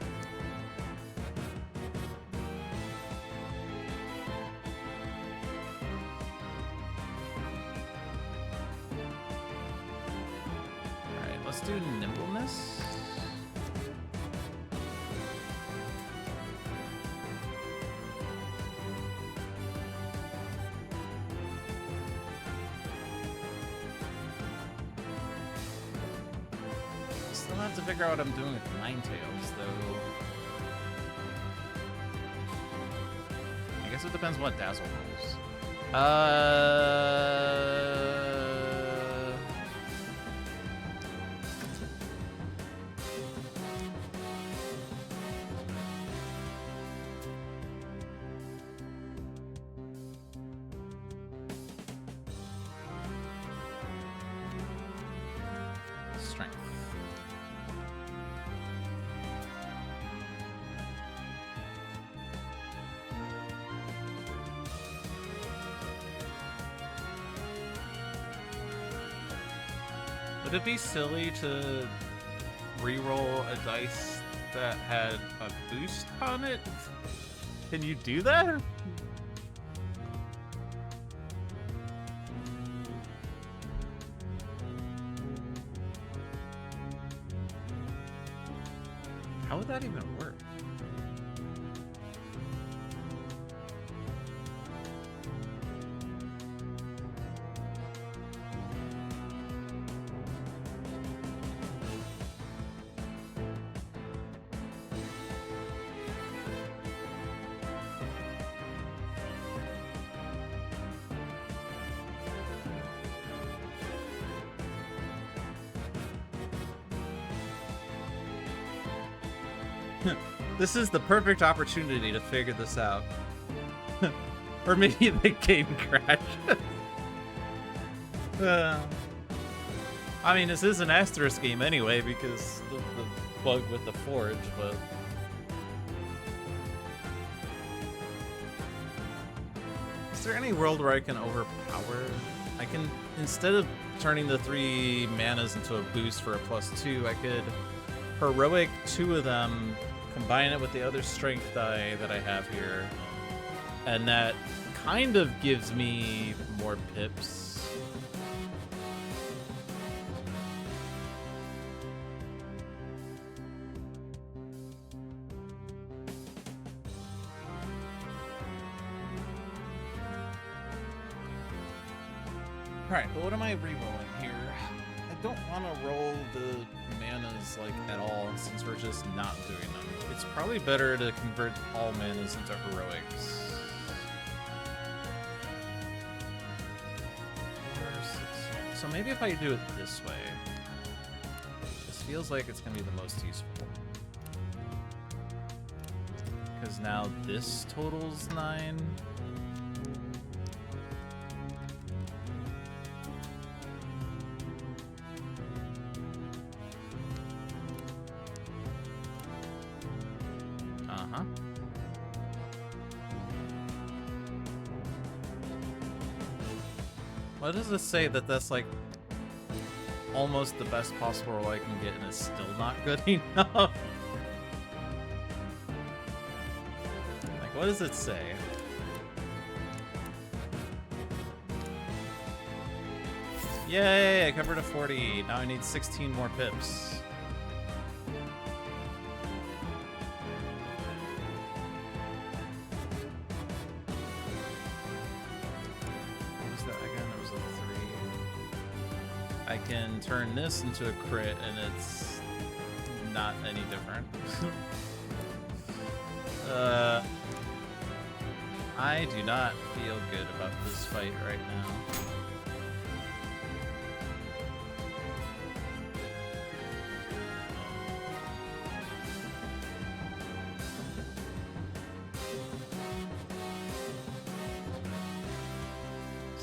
Let's do nimbleness. Still have to figure out what I'm doing with Ninetales, though. I guess it depends what Dazzle rolls. Would it be silly to re-roll a dice that had a boost on it? Can you do that? How would that even work? This is the perfect opportunity to figure this out. Or maybe the game crashes. I mean, this is an asterisk game anyway, because the bug with the forge, but... Is there any world where I can overpower? I can, instead of turning the 3 manas into a boost for a +2, I could heroic 2 of them, combine it with the other strength die that I have here, and that kind of gives me more pips. Alright, but what am I re-rolling here? I don't want to roll the manas like at all, since we're just not doing them. It's probably better to convert all manas into heroics. 4, 6. So maybe if I do it this way, this feels like it's going to be the most useful. Because now this totals 9. Why does it say that that's like almost the best possible roll I can get and it's still not good enough? Like, what does it say? Yay, I covered a 40. Now I need 16 more pips. What was that again? There was a 3. I can turn this into a crit and it's not any different. I do not feel good about this fight right now.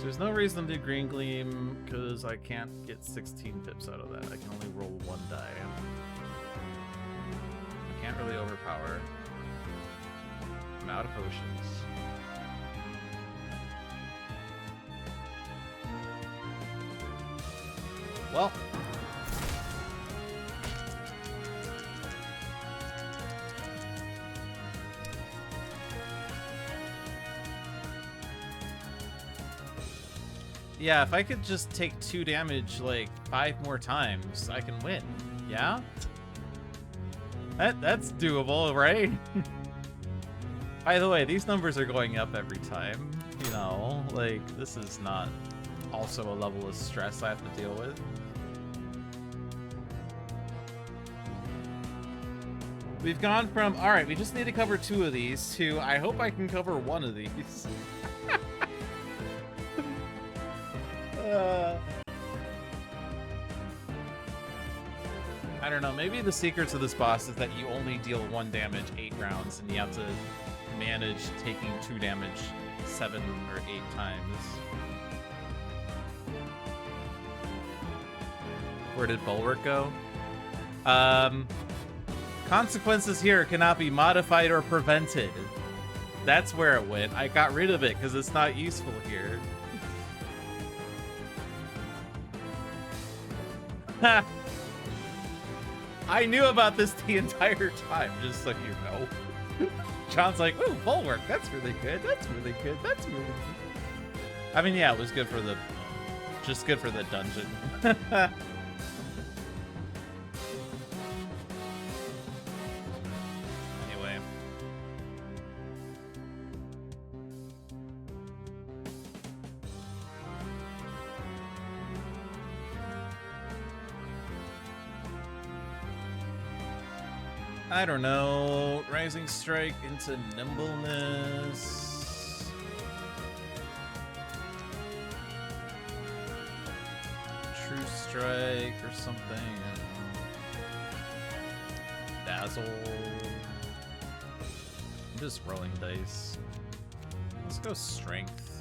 There's no reason to do Green Gleam, because I can't get 16 pips out of that. I can only roll 1 die. I can't really overpower. I'm out of potions. Well. Yeah, if I could just take 2 damage like 5 more times, I can win. Yeah? That's doable, right? By the way, these numbers are going up every time. You know, like, this is not also a level of stress I have to deal with. We've gone from, alright, we just need to cover 2 of these, to, I hope I can cover 1 of these. I don't know, maybe the secrets of this boss is that you only deal 1 damage 8 rounds, and you have to manage taking 2 damage 7 or 8 times. Where did Bulwark go? Consequences here cannot be modified or prevented. That's where it went. I got rid of it because it's not useful here. Ha! I knew about this the entire time, just so you know. John's like, ooh, Bulwark, that's really good, that's really good, that's really good. I mean, yeah, it was good for the... just good for the dungeon. Anyway. I don't know. Rising Strike into Nimbleness. True Strike or something. Dazzle. I'm just rolling dice. Let's go Strength.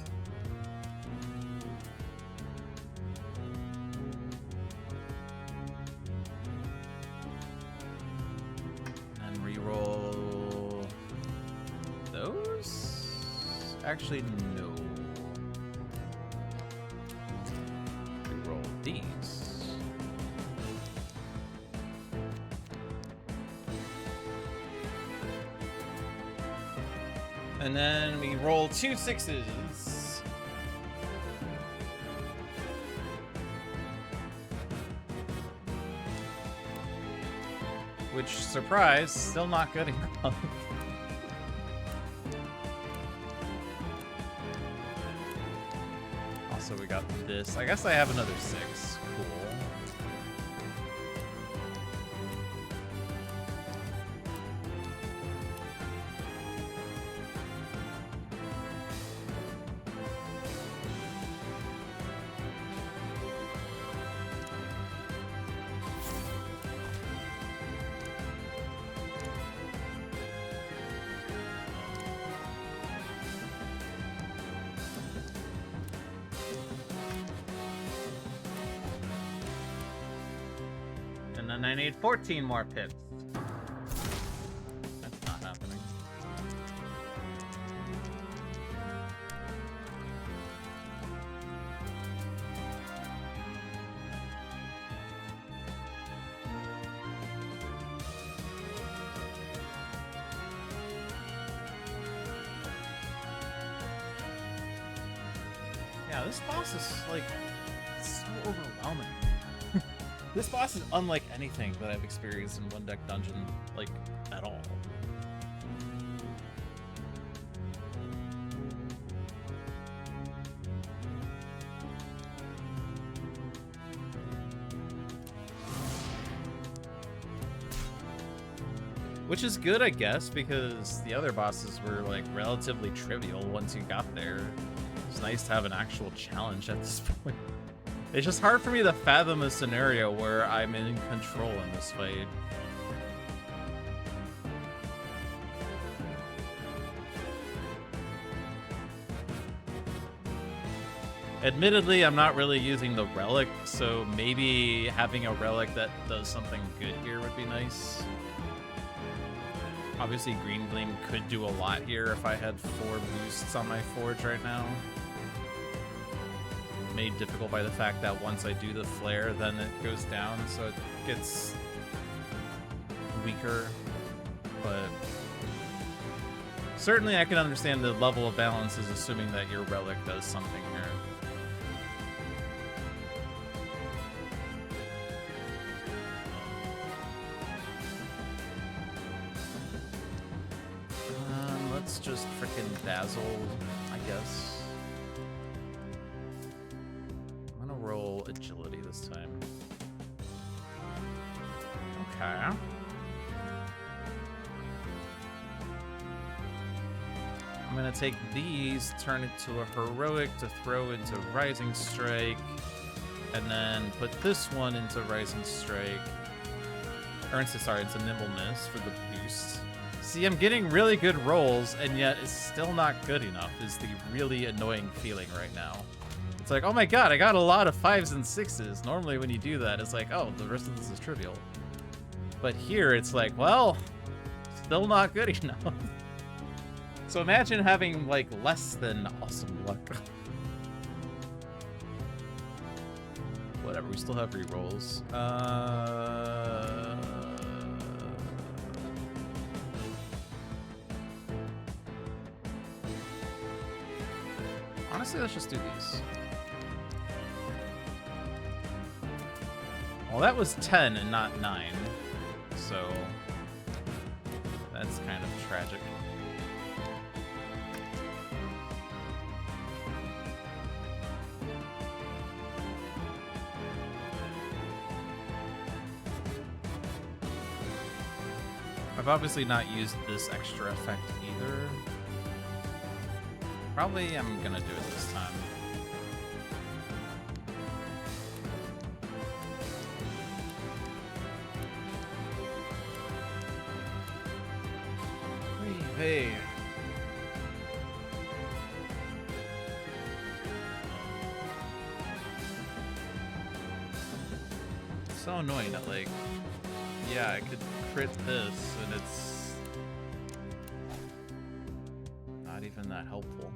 Reroll those? Actually, no. Reroll these. And then we roll 2 6s. Which, surprise, still not good enough. Also, we got this. I guess I have another 6. Cool. And then I need 14 more pips. That's not happening. this boss is, like, so overwhelming. This boss is unlike anything that I've experienced in one deck dungeon, like, at all. Which is good, I guess, because the other bosses were, like, relatively trivial once you got there. It's nice to have an actual challenge at this point. It's just hard for me to fathom a scenario where I'm in control in this fight. Admittedly, I'm not really using the relic, so maybe having a relic that does something good here would be nice. Obviously, Green Gleam could do a lot here if I had 4 boosts on my Forge right now. Made difficult by the fact that once I do the flare, then it goes down, so it gets weaker. But certainly I can understand the level of balance is assuming that your relic does something here. Let's just frickin' dazzle, I guess. I'm gonna roll agility this time. Okay. I'm gonna take these, turn it to a heroic to throw into Rising Strike, and then put this one into Rising Strike. Or into, sorry, into Nimbleness for the boost. See, I'm getting really good rolls, and yet it's still not good enough, is the really annoying feeling right now. It's like, oh my god, I got a lot of 5s and 6s. Normally when you do that, it's like, oh, the rest of this is trivial. But here, it's like, well, still not good enough. So imagine having, like, less than awesome luck. Whatever, we still have rerolls. Honestly, let's just do these. Well, that was 10 and not 9, so that's kind of tragic. I've obviously not used this extra effect either. Probably I'm gonna do it this time. Hey. It's so annoying that, like, yeah, I could crit this and it's not even that helpful.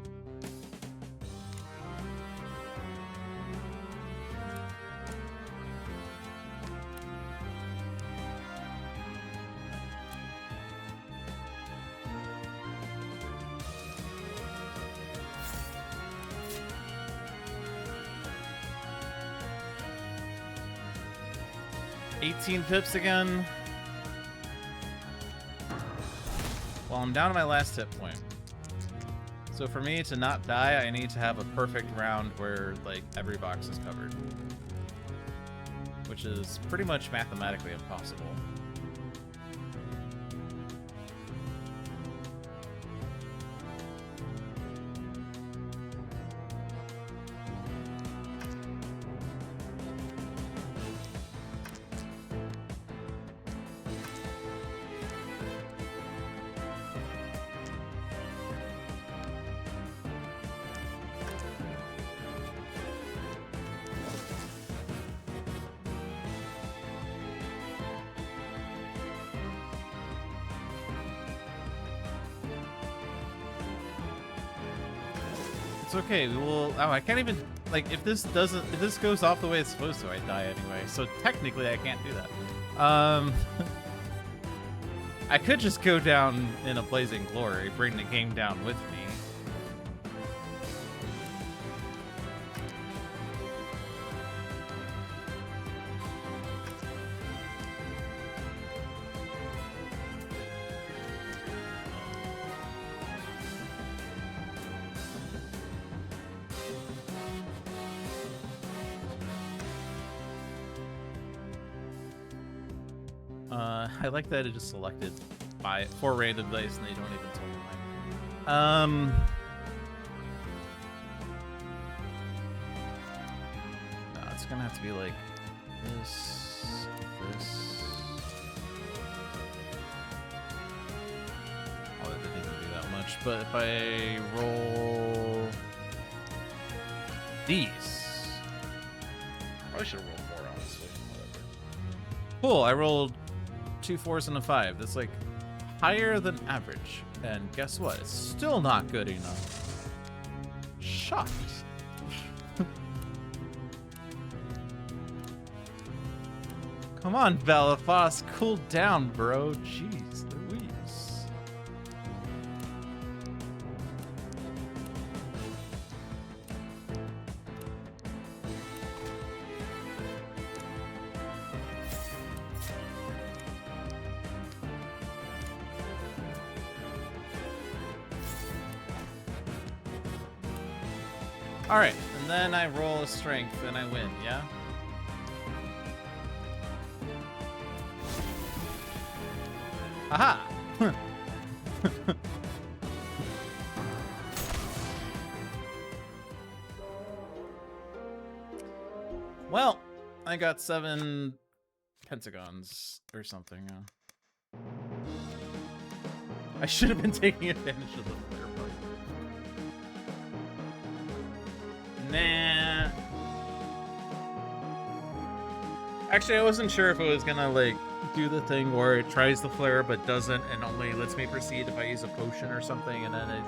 Pips again. Well, I'm down to my last hit point. So for me to not die, I need to have a perfect round where, like, every box is covered. Which is pretty much mathematically impossible. It's okay, we will... Oh, I can't even... Like, if this goes off the way it's supposed to, I die anyway. So technically, I can't do that. I could just go down in a blazing glory, bring the game down with me. I like that it is selected by 4 random dice and they don't even tell me mine. No, it's gonna have to be like this, this. Oh, that didn't even do that much. But if I roll these, probably should have rolled more, honestly. Whatever. Cool. I rolled 2 4s and a 5. That's like higher than average. And guess what? It's still not good enough. Shocked. Come on, Valafos, cool down, bro. Jeez Louise. All right, and then I roll a strength and I win, yeah? Aha! Well, I got 7 pentagons or something. I should have been taking advantage of the flare bug. Nah. Actually, I wasn't sure if it was gonna like do the thing where it tries the flare but doesn't and only lets me proceed if I use a potion or something, and then it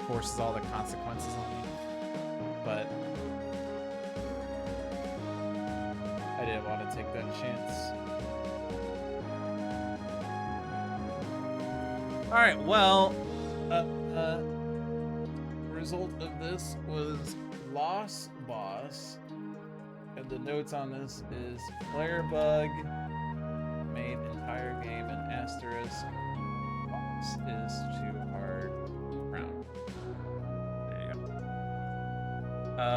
forces all the consequences on me. But I didn't want to take that chance. Alright, well, result of this was Lost Boss, and the notes on this is flare bug made entire game and asterisk boss is too hard round. There you go.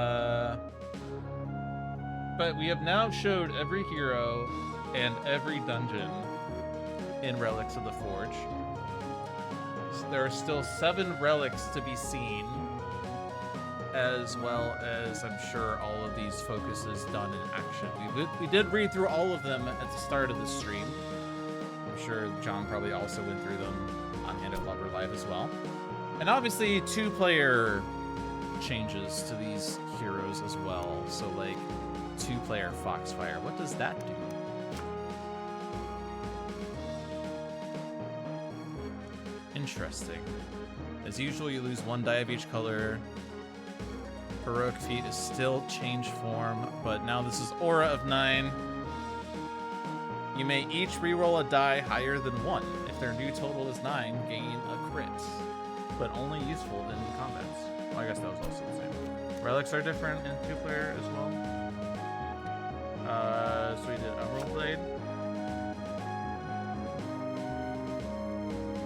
But we have now showed every hero and every dungeon in Relics of the Forge. So there are still 7 relics to be seen, as well as I'm sure all of these focuses done in action. We did read through all of them at the start of the stream. I'm sure John probably also went through them on Handelabra Live as well. And obviously 2-player changes to these heroes as well. So like 2-player Foxfire, what does that do? Interesting. As usual, you lose 1 die of each color. Heroic feat is still change form, but now this is Aura of 9. You may each reroll a die higher than 1. If their new total is 9, gain a crit, but only useful in combats. Well, I guess that was also the same. Relics are different in 2-player as well. So we did Emerald Blade.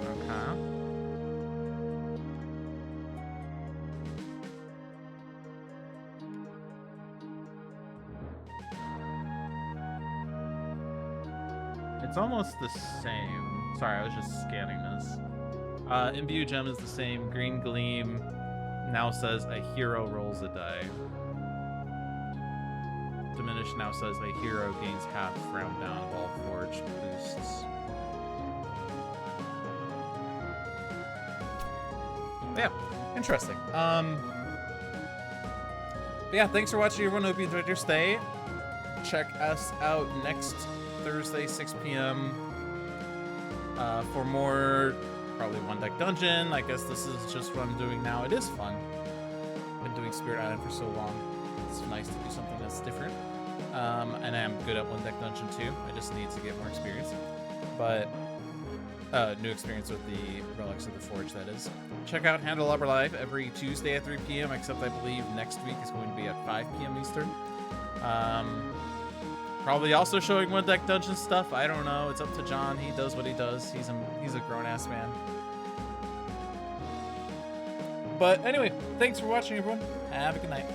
Okay. It's almost the same. Sorry, I was just scanning this. Imbue Gem is the same. Green Gleam now says a hero rolls a die. Diminish now says a hero gains half round down of all forged boosts. Yeah, interesting. But yeah, thanks for watching, everyone. Hope you enjoyed your stay. Check us out next Thursday, 6 p.m. For more, probably 1-deck dungeon. I guess this is just what I'm doing now. It is fun. I've been doing Spirit Island for so long. It's nice to do something that's different. And I am good at 1-deck dungeon too. I just need to get more experience. But new experience with the Relics of the Forge, that is. Check out Handelabra Live every Tuesday at 3 p.m. except I believe next week is going to be at 5 p.m. Eastern. Probably also showing 1-deck dungeon stuff. I don't know. It's up to John. He does what he does. He's a grown-ass man. But anyway, thanks for watching, everyone. Have a good night.